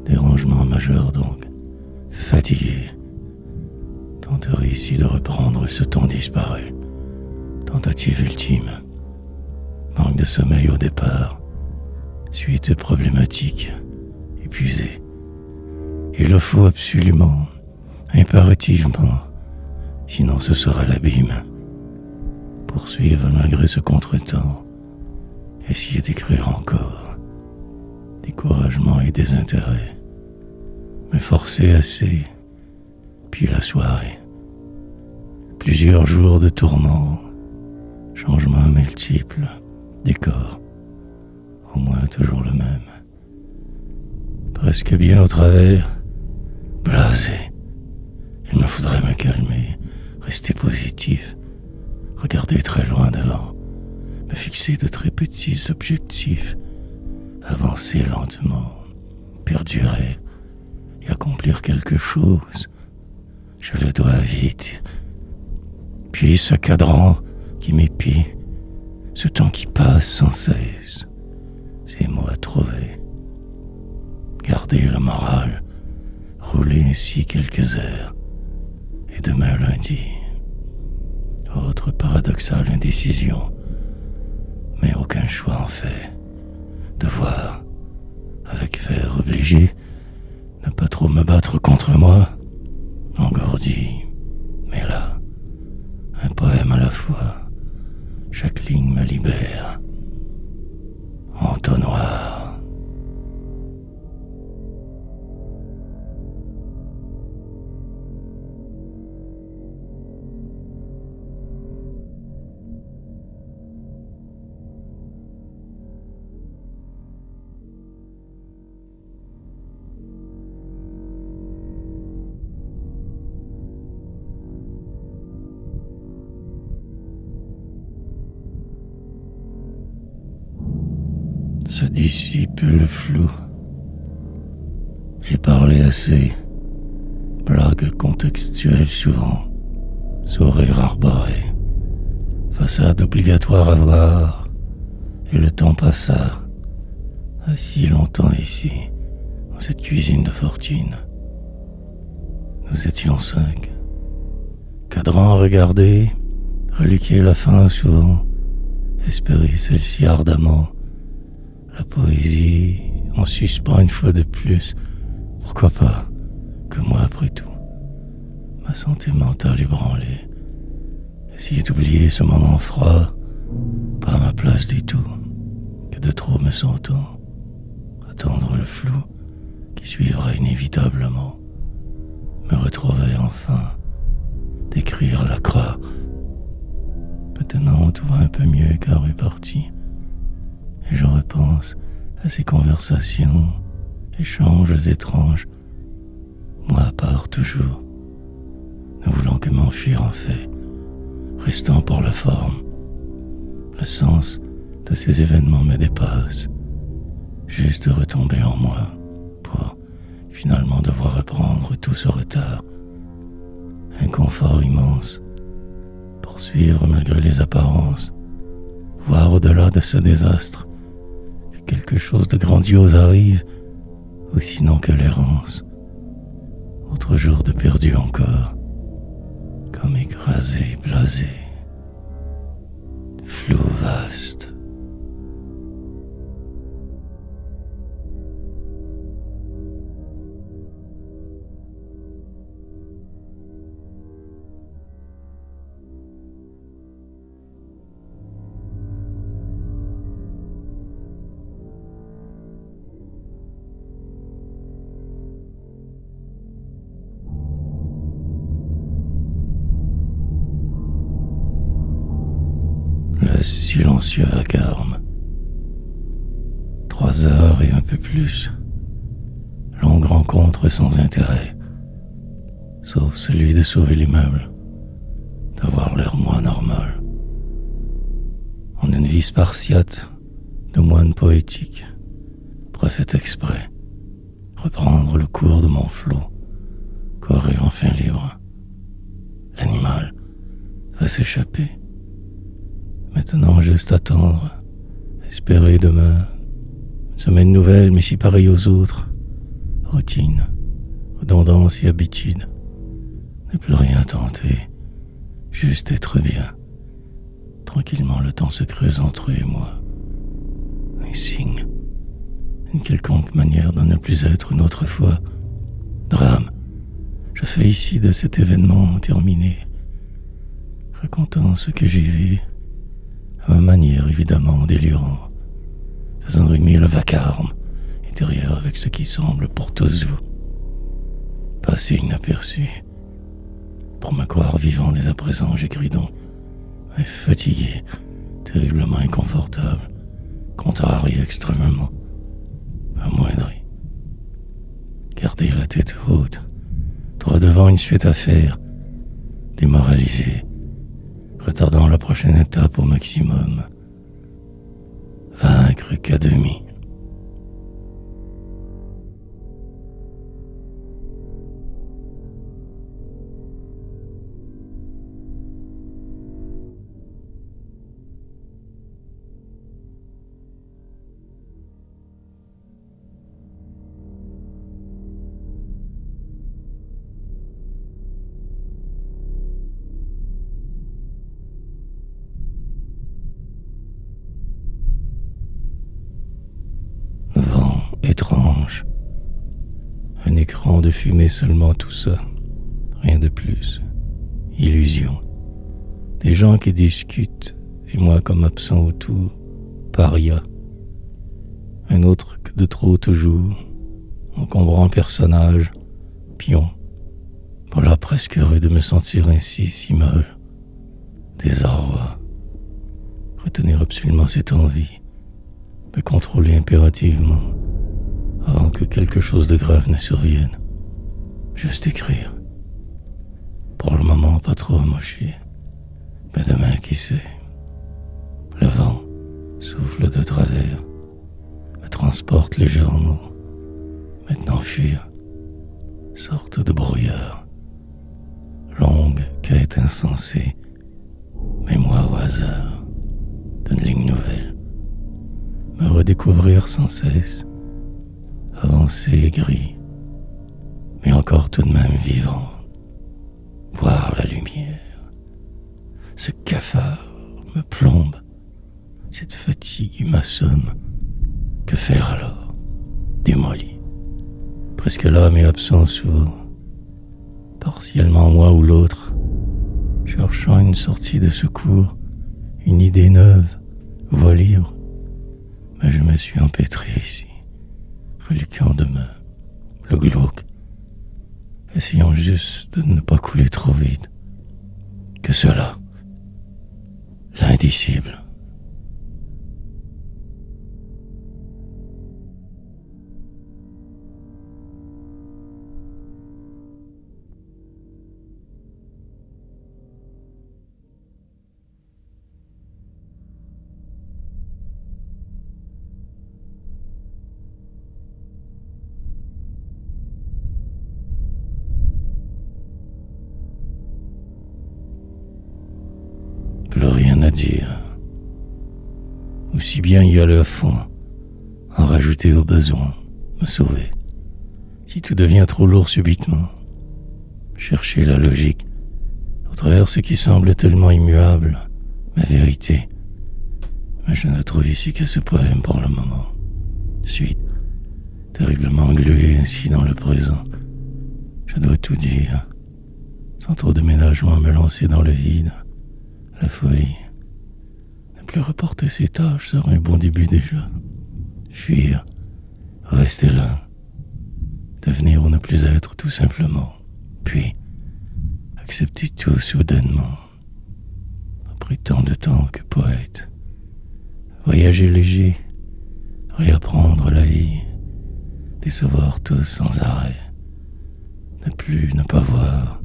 dérangement majeur donc, fatigué, tenterai ici de reprendre ce temps disparu, tentative ultime, manque de sommeil au départ, suite problématique, épuisé, il le faut absolument, impérativement, sinon ce sera l'abîme, poursuivre malgré ce contre-temps, essayer d'écrire encore, découragement et désintérêt, me forcer assez, puis la soirée, plusieurs jours de tourments, changements multiples, décors, au moins toujours le même, presque bien au travers, blasé, il me faudrait me calmer, rester positif, regarder très loin devant, me fixer de très petits objectifs, avancer lentement, perdurer et accomplir quelque chose. Je le dois vite. Puis ce cadran qui m'épie, ce temps qui passe sans cesse, ces mots à trouver. Garder le moral, rouler ainsi quelques heures, et demain lundi. Autre paradoxale indécision, mais aucun choix en fait. Devoir, avec faire obligé, ne pas trop me battre contre moi, engourdi, mais là, un poème à la fois, chaque ligne me libère. Entonnoir. Se dissipe le flou. J'ai parlé assez. Blague contextuelle souvent. Sourire arboré. Façade obligatoire à voir. Et le temps passa. Assis longtemps ici, dans cette cuisine de fortune. Nous étions 5. Cadran à regarder, reliquer la fin souvent. Espérer celle-ci ardemment. La poésie en suspens une fois de plus, pourquoi pas, que moi après tout. Ma santé mentale ébranlée, essayer d'oublier ce moment froid, pas à ma place du tout, que de trop me sentant, attendre le flou, qui suivra inévitablement, me retrouver enfin, d'écrire la croix. Maintenant tout va un peu mieux car est parti, et je repense à ces conversations, échanges étranges, moi à part toujours, ne voulant que m'enfuir en fait, restant pour la forme. Le sens de ces événements me dépasse, juste retomber en moi pour finalement devoir reprendre tout ce retard. Un confort immense, poursuivre malgré les apparences, voir au-delà de ce désastre que quelque chose de grandiose arrive, ou sinon que l'errance. Autre jour de perdu encore, comme écrasé, blasé, flou vaste. Le silencieux vacarme. 3 heures et un peu plus. Longue rencontre sans intérêt. Sauf celui de sauver l'immeuble. D'avoir l'air moins normal. En une vie spartiate de moine poétique, préfet exprès. Reprendre le cours de mon flot. Corps est enfin libre. L'animal va s'échapper. Maintenant, juste attendre, espérer demain, une semaine nouvelle, mais si pareille aux autres. Routine, redondance et habitude. Ne plus rien tenter, juste être bien. Tranquillement, le temps se creuse entre eux et moi. Un signe, une quelconque manière de ne plus être une autre fois. Drame, je fais ici de cet événement terminé, racontant ce que j'ai vu, à ma manière évidemment délirant, faisant rimer le vacarme intérieur avec ce qui semble pour tous vous. Passer inaperçu, pour me croire vivant dès à présent, j'écris donc, mais fatigué, terriblement inconfortable, contrarié extrêmement, amoindri. Garder la tête haute, droit devant une suite à faire, démoralisé, retardant la prochaine étape au maximum. Vaincre qu'à demi. Vent étrange. Un écran de fumée seulement, tout ça. Rien de plus. Illusion. Des gens qui discutent, et moi comme absent autour. Paria. Un autre que de trop toujours. Encombrant personnage. Pion. Voilà presque heureux de me sentir ainsi, si mal. Désarroi. Retenir absolument cette envie. Me contrôler impérativement avant que quelque chose de grave ne survienne. Juste écrire. Pour le moment, pas trop amoché. Mais demain, qui sait. Le vent souffle de travers, me transporte légèrement. Maintenant fuir. Sorte de brouillard. Longue quête insensée. Mais moi au hasard d'une ligne nouvelle. Me redécouvrir sans cesse, avancer gris, mais encore tout de même vivant, voir la lumière. Ce cafard me plombe, cette fatigue m'assomme. Que faire alors? Démoli, presque là mais absent sourd, partiellement moi ou l'autre, cherchant une sortie de secours, une idée neuve, voie libre. Mais je me suis empêtré ici, reliquant demain, le glauque, essayant juste de ne pas couler trop vite. Que cela, l'indicible. Plus rien à dire. Aussi bien y aller à fond, en rajouter au besoin, me sauver. Si tout devient trop lourd subitement, chercher la logique, au travers ce qui semble tellement immuable, ma vérité. Mais je ne trouve ici que ce poème pour le moment. Suite, terriblement englué ainsi dans le présent. Je dois tout dire, sans trop de ménagement me lancer dans le vide. La folie. Ne plus reporter ses tâches serait un bon début déjà. Fuir, rester là, devenir ou ne plus être tout simplement, puis accepter tout soudainement. Après tant de temps que poète, voyager léger, réapprendre la vie, décevoir tous sans arrêt, ne pas voir,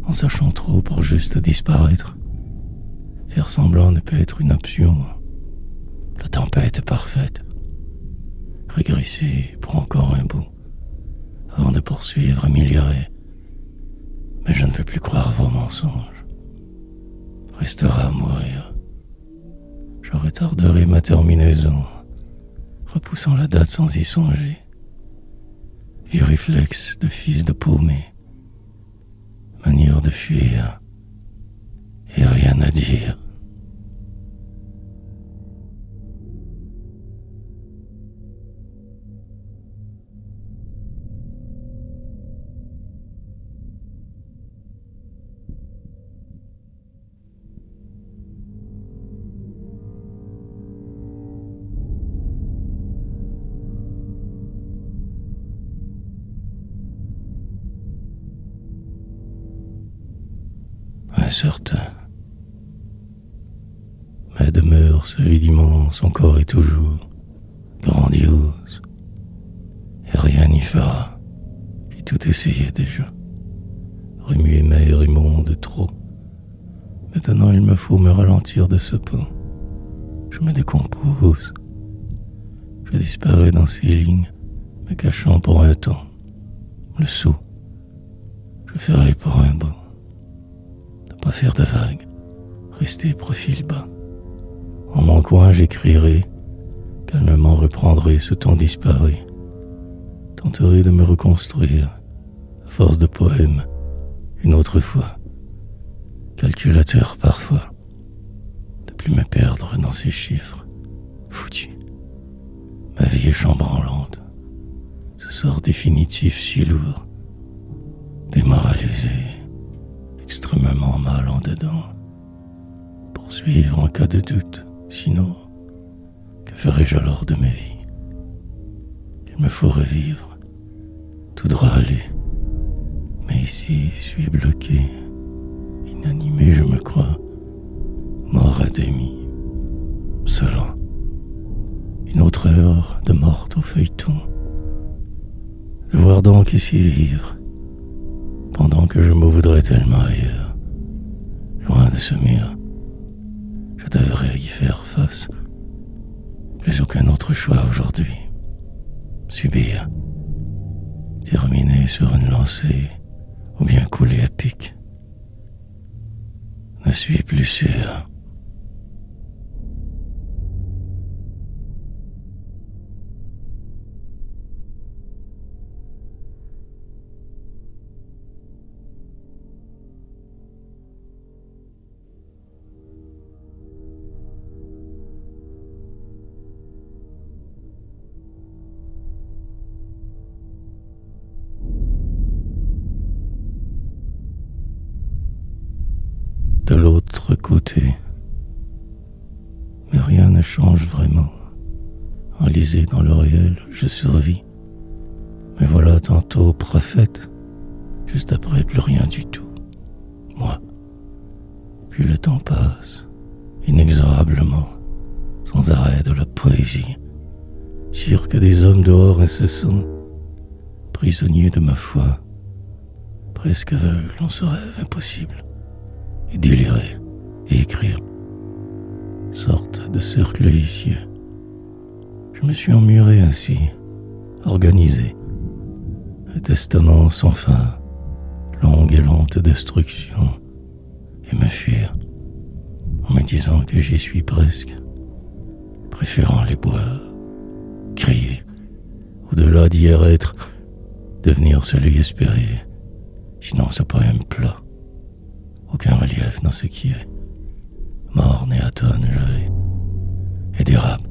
en sachant trop pour juste disparaître. Faire semblant ne peut être une option. La tempête est parfaite. Régresser pour encore un bout, avant de poursuivre améliorer. Mais je ne veux plus croire vos mensonges. Restera à mourir. Je retarderai ma terminaison, repoussant la date sans y songer. Vieux réflexe de fils de paumé, manière de fuir, et rien à dire. Incertain. Ma demeure se vide immense encore et toujours, grandiose, et rien n'y fera. J'ai tout essayé déjà, remuer mer et monde trop. Maintenant il me faut me ralentir de ce pas. Je me décompose. Je disparais dans ces lignes, me cachant pour un temps. Le saut, je ferai pour un bout. Ne pas faire de vagues, rester profil bas. En mon coin, j'écrirai, calmement reprendrai ce temps disparu. Tenterai de me reconstruire, à force de poèmes, une autre fois. Calculateur parfois, de plus me perdre dans ces chiffres. Foutu. Ma vie est chambranlante. Ce sort définitif si lourd. Démoralisé, extrêmement mal en dedans. Poursuivre en cas de doute. Sinon, que ferais-je alors de ma vie? Il me faut revivre, tout droit aller. Mais ici, je suis bloqué, inanimé, je me crois, mort à demi, selon une autre heure de morte au feuilleton. Devoir donc ici vivre, pendant que je me voudrais tellement ailleurs, loin de ce mur. Je devrais y faire face. Plus aucun autre choix aujourd'hui. Subir. Terminer sur une lancée ou bien couler à pic. Ne suis plus sûr. De l'autre côté. Mais rien ne change vraiment. Enlisé dans le réel, je survis. Me voilà tantôt prophète, juste après plus rien du tout. Moi. Puis le temps passe, inexorablement, sans arrêt de la poésie, sûr que des hommes dehors incessants, prisonniers de ma foi, presque aveugles en ce rêve impossible, et délirer et écrire, sorte de cercle vicieux. Je me suis emmuré ainsi, organisé, un testament sans fin, longue et lente destruction, et me fuir, en me disant que j'y suis presque, préférant les bois, crier, au-delà d'hier être, devenir celui espéré, sinon ce poème plat, aucun relief dans ce qui est, morne et atone j'avais, et dérape,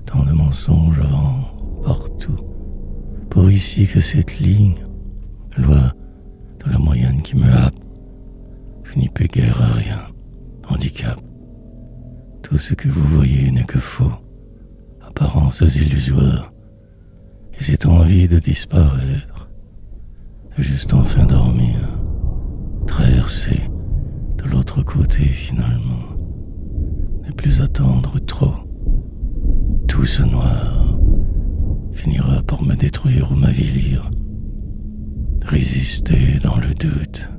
tant de mensonges avant, partout, pour ici que cette ligne, loi de la moyenne qui me happe, je n'y peux guère à rien, handicap, tout ce que vous voyez n'est que faux, apparences illusoires, et cette envie de disparaître, de juste enfin dormir, traverser de l'autre côté finalement, ne plus attendre trop. Tout ce noir finira par me détruire ou m'avilir, résister dans le doute,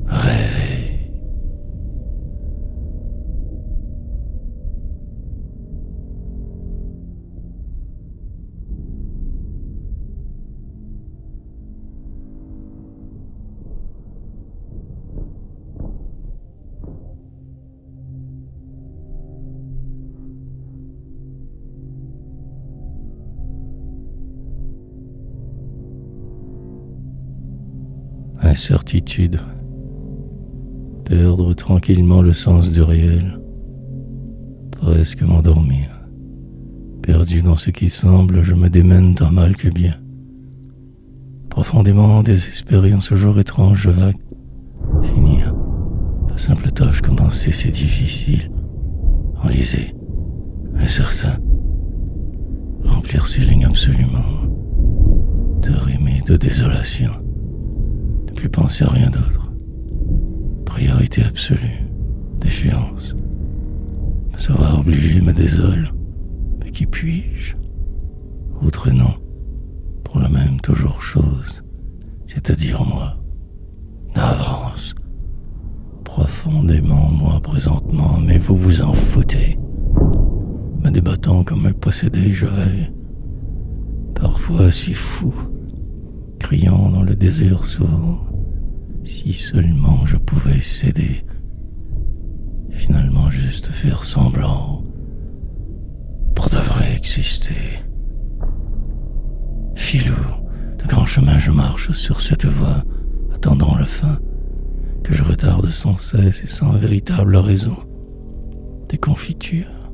rêver. Incertitude, perdre tranquillement le sens du réel, presque m'endormir, perdu dans ce qui semble, je me démène tant mal que bien, profondément désespéré en ce jour étrange, je vague, finir, la simple tâche commencée, c'est difficile, enlisé, incertain, remplir ces lignes absolument, de rimes de désolation. Ne plus penser à rien d'autre. Priorité absolue, déchéance. Me savoir obligé me désole. Mais qui puis-je? Autre nom, pour la même toujours chose, c'est-à-dire moi. Navrance. Profondément moi présentement, mais vous vous en foutez. Me débattant comme un possédé, je vais, parfois si fou, criant dans le désir sourd, si seulement je pouvais céder, finalement juste faire semblant, pour de vrai exister. Filou, de grands chemins je marche sur cette voie, attendant la fin, que je retarde sans cesse et sans véritable raison. Des confitures,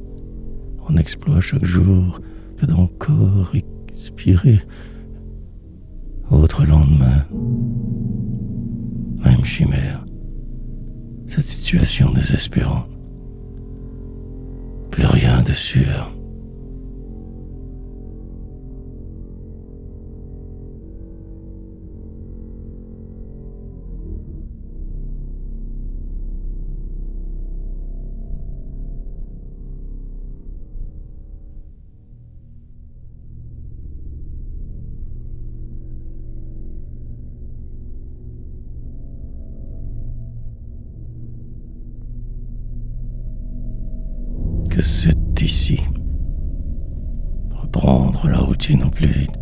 on exploit chaque jour que d'encore expirer. Autre lendemain, même chimère, cette situation désespérante, plus rien de sûr. Que c'est ici. Reprendre la routine au plus vite,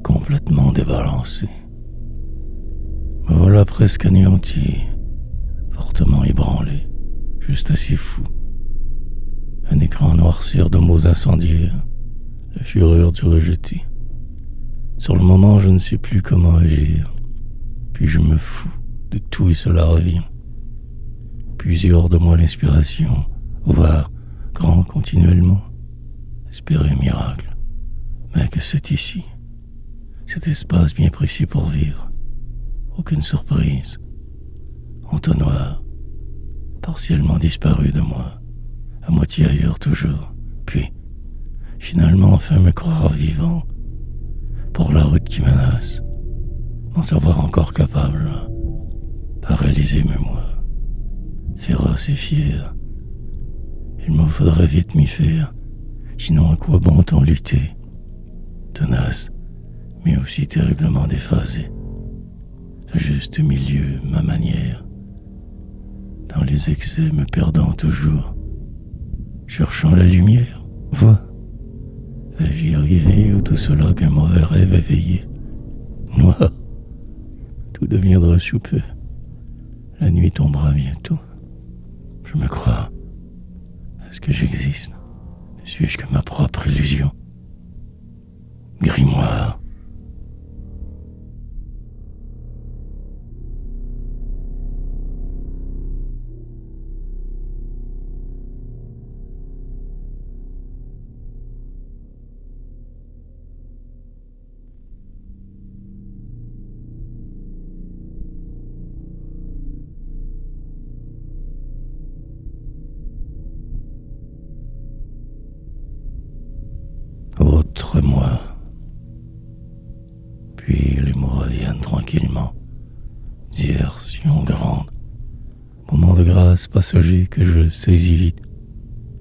complètement débalancé. Me voilà presque anéanti, fortement ébranlé, juste assez fou. Un écran noircir de mots incendiaires, la fureur du rejeté. Sur le moment, je ne sais plus comment agir, puis je me fous de tout et cela revient. Puis hors de moi l'inspiration, voir grand continuellement, espérer miracle, mais que c'est ici, cet espace bien précis pour vivre, aucune surprise, entonnoir, partiellement disparu de moi, à moitié ailleurs toujours, puis, finalement enfin me croire vivant, pour la route qui menace, m'en savoir encore capable, paralyser mes moi, féroce et fier. Il me faudrait vite m'y faire, sinon à quoi bon tant lutter, tenace, mais aussi terriblement déphasé. Le juste milieu, ma manière, dans les excès me perdant toujours, cherchant la lumière, vois, vais-je y arriver ou tout cela qu'un mauvais rêve éveillé? Noir, tout deviendra sous peu, la nuit tombera bientôt. Je me crois, est-ce que j'existe? Ne suis-je que ma propre illusion? Grimoire. Autre moi. Puis les mots reviennent tranquillement, diversion grande, moment de grâce passager que je saisis vite,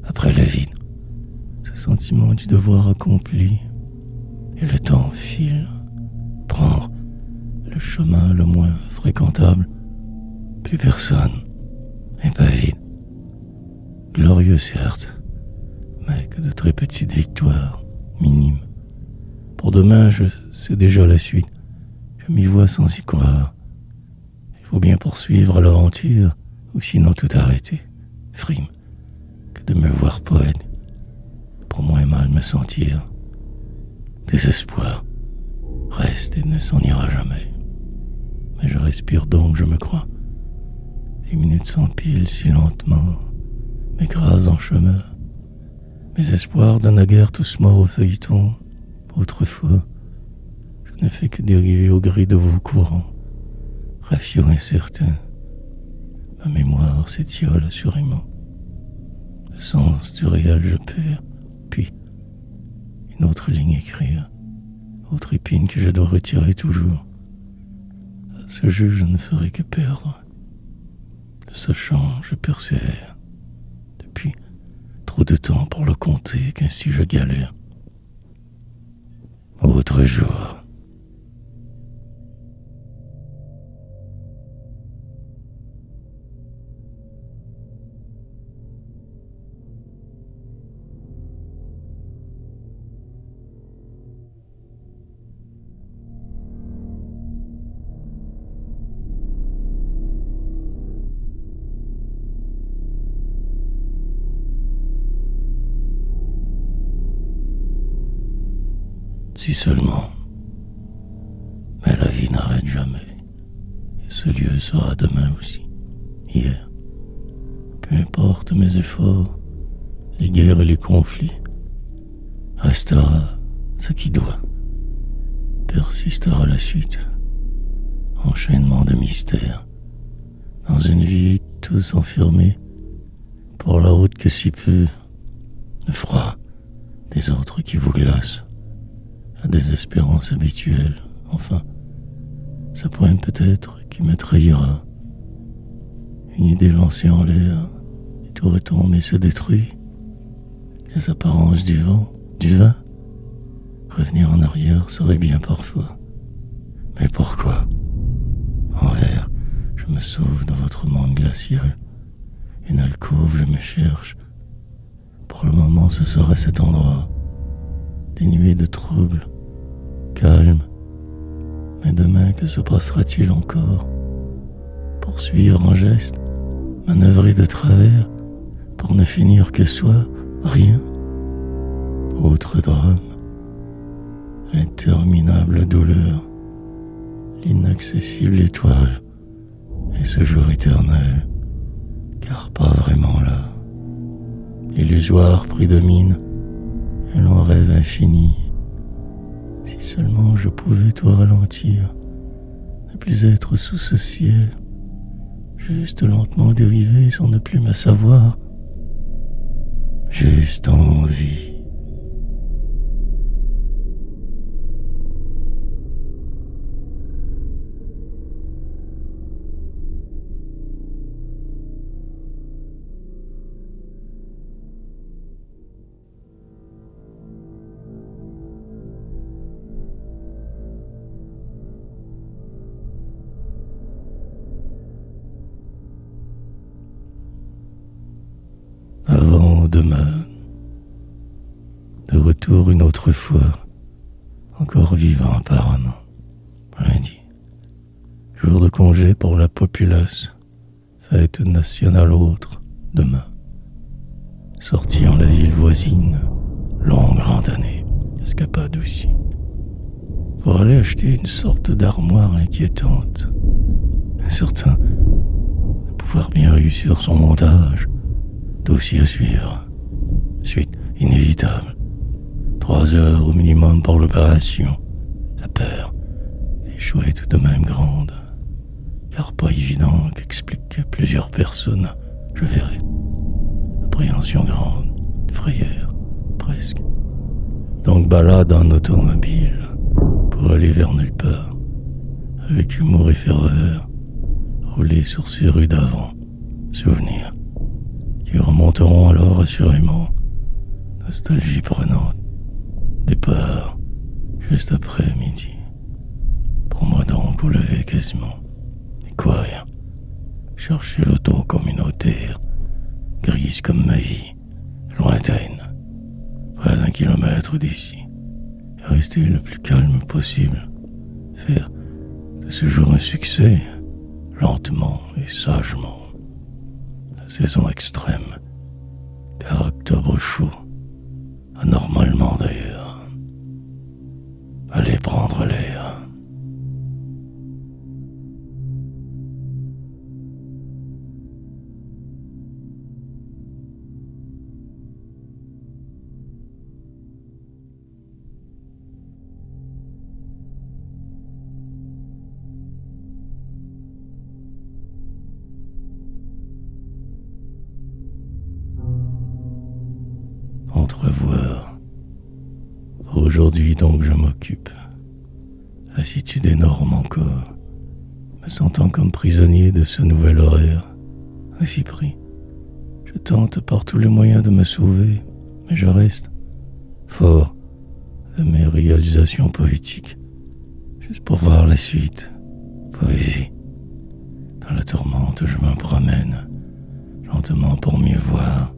après le vide, ce sentiment du devoir accompli, et le temps file, prendre le chemin le moins fréquentable, plus personne, et pas vide, glorieux certes, mais que de très petites victoires, minimes. Pour demain, je sais déjà la suite. Je m'y vois sans y croire. Il faut bien poursuivre l'aventure, ou sinon tout arrêter. Frime, que de me voir poète, pour moins mal me sentir. Désespoir, reste et ne s'en ira jamais. Mais je respire donc, je me crois. Les minutes s'empilent si lentement, m'écrasent en chemin. Mes espoirs de naguère tous morts au feuilleton. Autrefois, je ne fais que dériver au gré de vos courants, rafio incertain. Ma mémoire s'étiole assurément. Le sens du réel je perds, puis une autre ligne écrire, autre épine que je dois retirer toujours. À ce jeu, je ne ferai que perdre. De ce chant, je persévère. Depuis trop de temps pour le compter qu'ainsi je galère. Autre jour. Si seulement. Mais la vie n'arrête jamais. Et ce lieu sera demain aussi. Hier. Peu importe mes efforts, les guerres et les conflits. Restera ce qui doit. Persistera la suite. Enchaînement de mystères. Dans une vie tous enfermés. Pour la route que si peu. Le froid des autres qui vous glacent. La désespérance habituelle, enfin, ça poème peut-être qui me trahira. Une idée lancée en l'air, et tout retombe et se détruit. Les apparences du vent, du vin. Revenir en arrière serait bien parfois. Mais pourquoi? Envers, je me sauve dans votre monde glacial. Une alcôve, je me cherche. Pour le moment, ce sera cet endroit. Dénué de troubles, calme. Mais demain, que se passera-t-il encore? Poursuivre en geste, manœuvrer de travers, pour ne finir que soi, rien. Autre drame, l'interminable douleur, l'inaccessible étoile, et ce jour éternel, car pas vraiment là. L'illusoire prédomine, et l'on rêve infini. Si seulement je pouvais tout ralentir, ne plus être sous ce ciel, juste lentement dériver sans ne plus me savoir, juste en vie. demain. De retour une autre fois, encore vivant apparemment. Lundi, jour de congé pour la populace, fête nationale autre, demain. Sorti en la ville voisine, longue randonnée, escapade aussi. Pour aller acheter une sorte d'armoire inquiétante, incertain de pouvoir bien réussir son montage, dossier à suivre, suite inévitable. 3 heures au minimum pour l'opération. La peur d'échouer tout de même grande, car pas évident qu'expliquent plusieurs personnes, je verrai. Appréhension grande, frayeur, presque. Donc balade en automobile, pour aller vers nulle part, avec humour et ferveur, rouler sur ces rues d'avant, souvenirs, qui remonteront alors assurément, nostalgie prenante. Départ, juste après midi. Pour moi donc au lever quasiment. Et quoi rien. Chercher l'auto communautaire, grise comme ma vie, lointaine, près d'1 kilomètre d'ici. Et rester le plus calme possible. Faire de ce jour un succès, lentement et sagement. La saison extrême, car octobre chaud, anormalement d'ailleurs. Allez prendre l'air. Entrevoir. Pour aujourd'hui donc je m'occupe. Lassitude énorme encore, me sentant comme prisonnier de ce nouvel horaire. Ainsi pris, je tente par tous les moyens de me sauver, mais je reste fort de mes réalisations poétiques, juste pour voir la suite. Poésie. Dans la tourmente, je me promène, lentement pour mieux voir.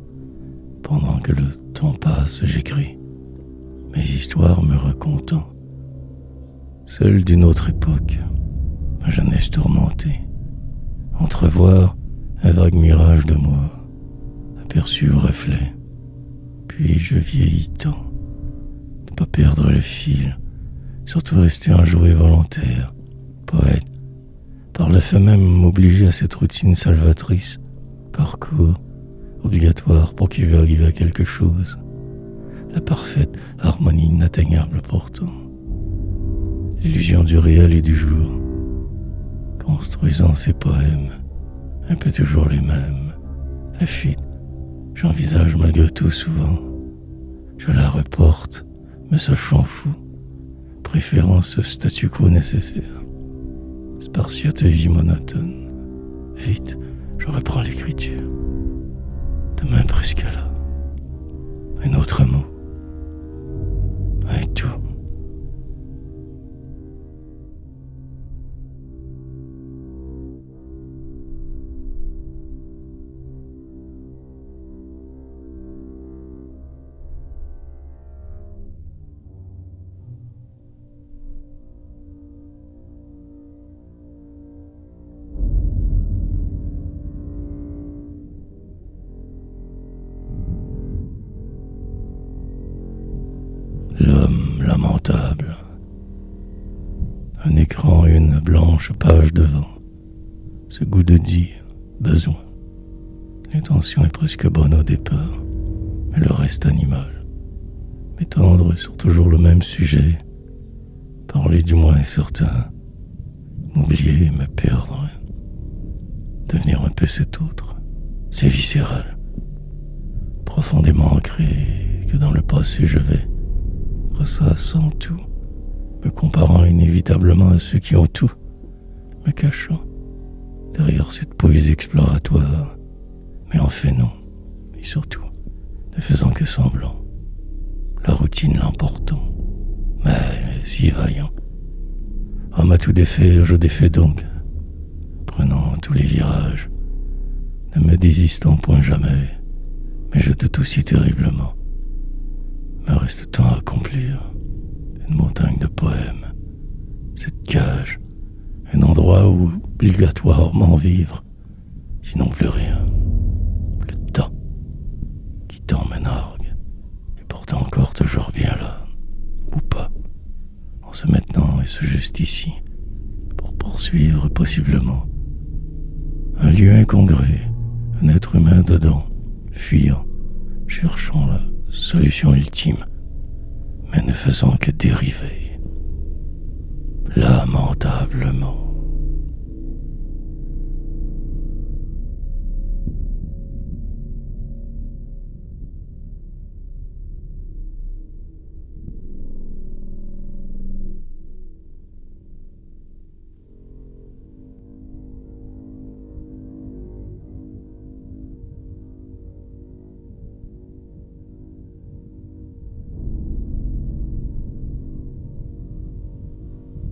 Pendant que le temps passe, j'écris mes histoires me racontant, celles d'une autre époque, ma jeunesse tourmentée. Entrevoir un vague mirage de moi, aperçu au reflet. Puis je vieillis tant, ne pas perdre le fil, surtout rester un jouet volontaire, poète, par le fait même m'obliger à cette routine salvatrice, parcours obligatoire pour qu'il arrive à quelque chose. La parfaite harmonie inatteignable pourtant. L'illusion du réel et du jour. Construisant ces poèmes, un peu toujours les mêmes. La fuite, j'envisage malgré tout souvent. Je la reporte, me sachant fou, préférant ce statu quo nécessaire. Spartiate vie monotone. Vite, je reprends l'écriture. Demain presque là. Un autre mot. Avec tout. L'homme lamentable. Un écran et une blanche page devant. Ce goût de dire, besoin. L'intention est presque bonne au départ, mais le reste animal. M'étendre sur toujours le même sujet. Parler du moins incertain. M'oublier et me perdre. Devenir un peu cet autre. C'est viscéral. Profondément ancré que dans le passé je vais. Ressassant tout, me comparant inévitablement à ceux qui ont tout, me cachant derrière cette poésie exploratoire, mais en fait non, et surtout ne faisant que semblant, la routine l'emportant, mais si vaillant. Homme à tout défaire, je défais donc, prenant tous les virages, ne me désistant point jamais, Mais je doute aussi terriblement. Me reste tant à accomplir. Une montagne de poèmes, cette cage, un endroit où obligatoirement vivre, sinon plus rien. Le temps qui t'emmène nargue, et pourtant encore toujours bien là, ou pas, en se maintenant et ce juste ici, pour poursuivre possiblement un lieu incongru, un être humain dedans, fuyant, cherchant la solution ultime, mais ne faisant que dériver, lamentablement.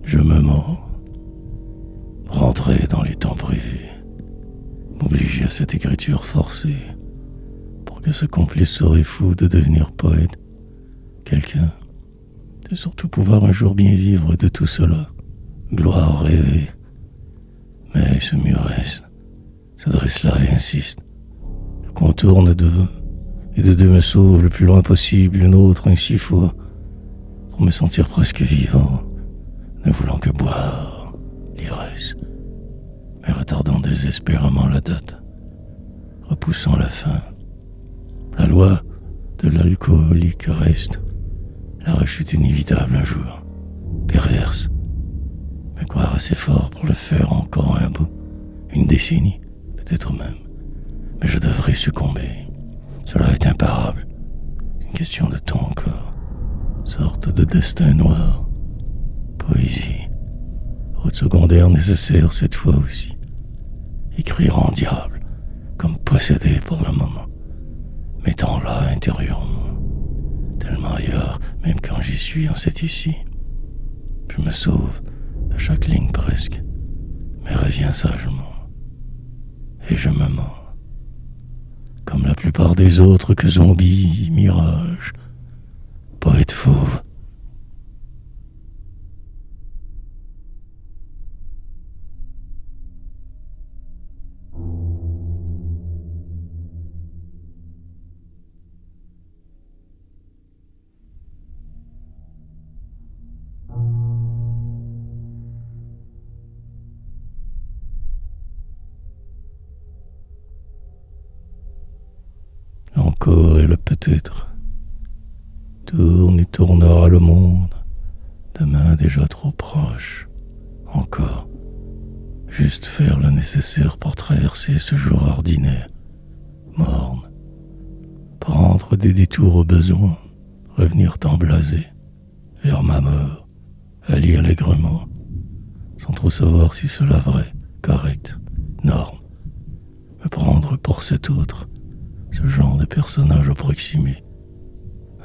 Je me mens, rentrer dans les temps prévus, m'obliger à cette écriture forcée, pour que ce complice serait fou de devenir poète, quelqu'un, de surtout pouvoir un jour bien vivre de tout cela, gloire rêvée. Mais ce mur reste, se dresse là et insiste, je contourne devant, et de deux me sauve le plus loin possible, une autre ainsi fou, pour me sentir presque vivant, ne voulant que boire l'ivresse, mais retardant désespérément la date, repoussant la fin. La loi de l'alcoolique reste, la rechute inévitable un jour, perverse, mais croire assez fort pour le faire encore un bout, une décennie, peut-être même, mais je devrais succomber. Cela est imparable, une question de temps encore, sorte de destin noir. Poésie, route secondaire nécessaire cette fois aussi. Écrire en diable, comme possédé pour le moment, mettant là intérieurement, tellement ailleurs, même quand j'y suis en cet ici. Je me sauve à chaque ligne presque, mais reviens sagement, et je me mens, comme la plupart des autres que zombies, mirage, poète fauve. Encore et le peut-être. Tourne et tournera le monde, demain déjà trop proche. Encore, juste faire le nécessaire pour traverser ce jour ordinaire, morne, prendre des détours au besoin, revenir tant blasé, vers ma mort, aller allègrement, sans trop savoir si cela vrai, correct, norme, me prendre pour cet autre, ce genre de personnage approximé.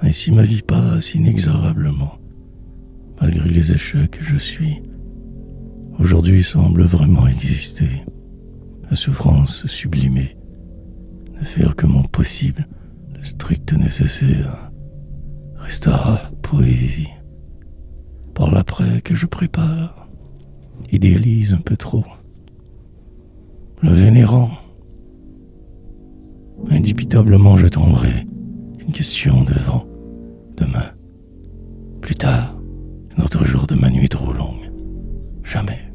Ainsi ma vie passe inexorablement, malgré les échecs que je suis. Aujourd'hui semble vraiment exister, la souffrance sublimée, ne faire que mon possible, le strict nécessaire, restera poésie. Par l'après que je prépare, idéalise un peu trop, le vénérant. Indubitablement je tomberai, une question de vent, demain, plus tard, un autre jour de ma nuit trop longue, jamais.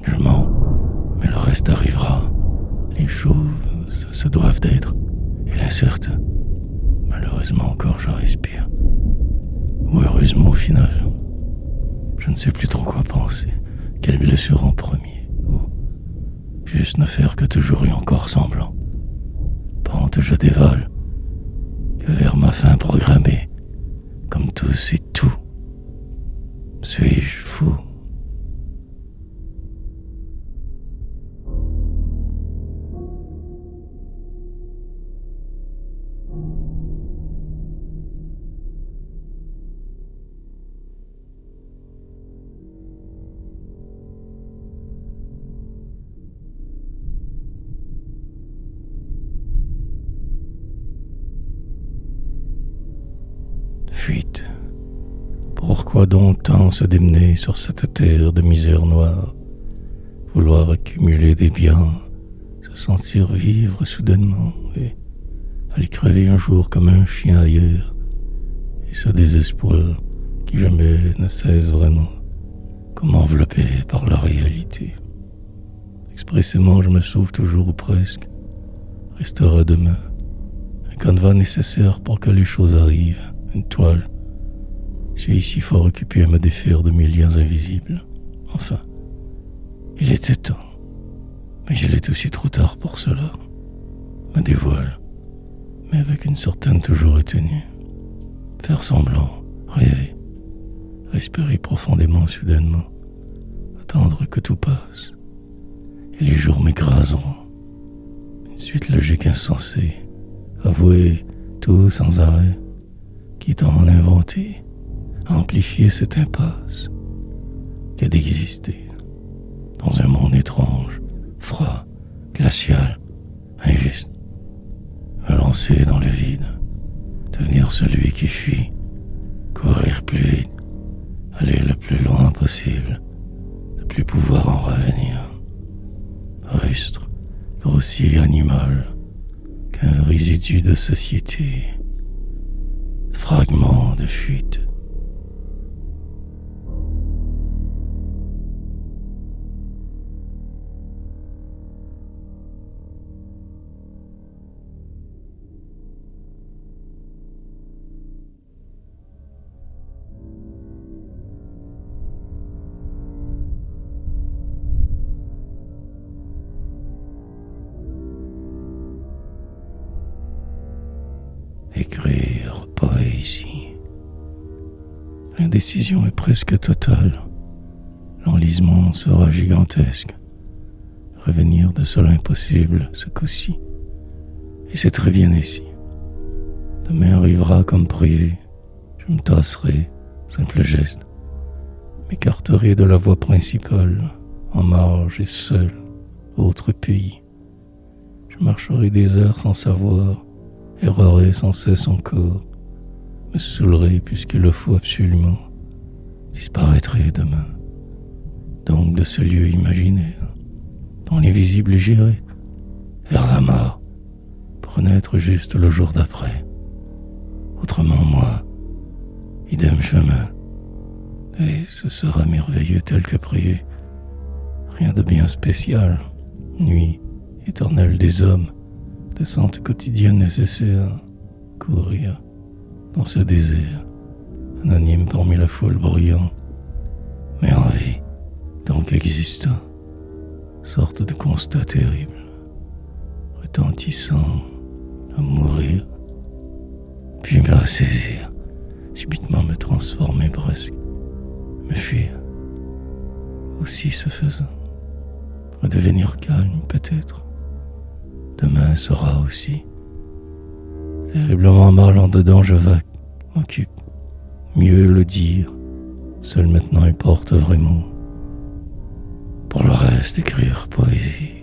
Je mens, mais le reste arrivera. Les choses se doivent d'être, et l'incertain, malheureusement encore je respire. Ou heureusement au final, je ne sais plus trop quoi penser, quelle blessure en premier, ou juste ne faire que toujours et encore semblant. Pente je dévale, que vers ma fin programmée, comme tous et tout, suis-je fou? Pourquoi donc tant se démener sur cette terre de misère noire, vouloir accumuler des biens, se sentir vivre soudainement et aller crever un jour comme un chien ailleurs, et ce désespoir qui jamais ne cesse vraiment, comme enveloppé par la réalité. Expressément, je me sauve toujours ou presque, restera demain, un canevas nécessaire pour que les choses arrivent, une toile. Je suis ici fort occupé à me défaire de mes liens invisibles. Enfin, il était temps, mais il est aussi trop tard pour cela. Me dévoile, mais avec une certaine toujours retenue. Faire semblant, rêver, respirer profondément soudainement, attendre que tout passe, et les jours m'écraseront. Une suite logique insensée, avouer tout sans arrêt, quitte à en inventer, à amplifier cette impasse qu'est d'exister dans un monde étrange, froid, glacial, injuste, me lancer dans le vide, devenir celui qui fuit, courir plus vite, aller le plus loin possible, ne plus pouvoir en revenir, rustre, grossier animal, qu'un résidu de société, fragment de fuite. Écrire poésie. L'indécision est presque totale. L'enlisement sera gigantesque. Revenir de cela impossible ce coup-ci. Et c'est très bien ici. Demain arrivera comme prévu. Je me tasserai, simple geste. M'écarterai de la voie principale, en marge et seul, autre pays. Je marcherai des heures sans savoir, errerai sans cesse encore, me saoulerai puisqu'il le faut absolument, disparaîtrai demain, donc de ce lieu imaginaire, dans l'invisible j'irai, vers la mort, pour naître juste le jour d'après. Autrement moi, idem chemin, et ce sera merveilleux tel que prévu, rien de bien spécial, nuit éternelle des hommes, descente quotidienne nécessaire, courir dans ce désert, anonyme parmi la foule bruyante, mais en vie, donc existant, sorte de constat terrible, retentissant à mourir, puis me ressaisir, subitement me transformer presque, me fuir, aussi ce faisant, redevenir calme peut-être. Demain sera aussi. Terriblement mal en dedans, je vague, m'occupe. Mieux le dire, seul maintenant importe vraiment. Pour le reste, écrire poésie.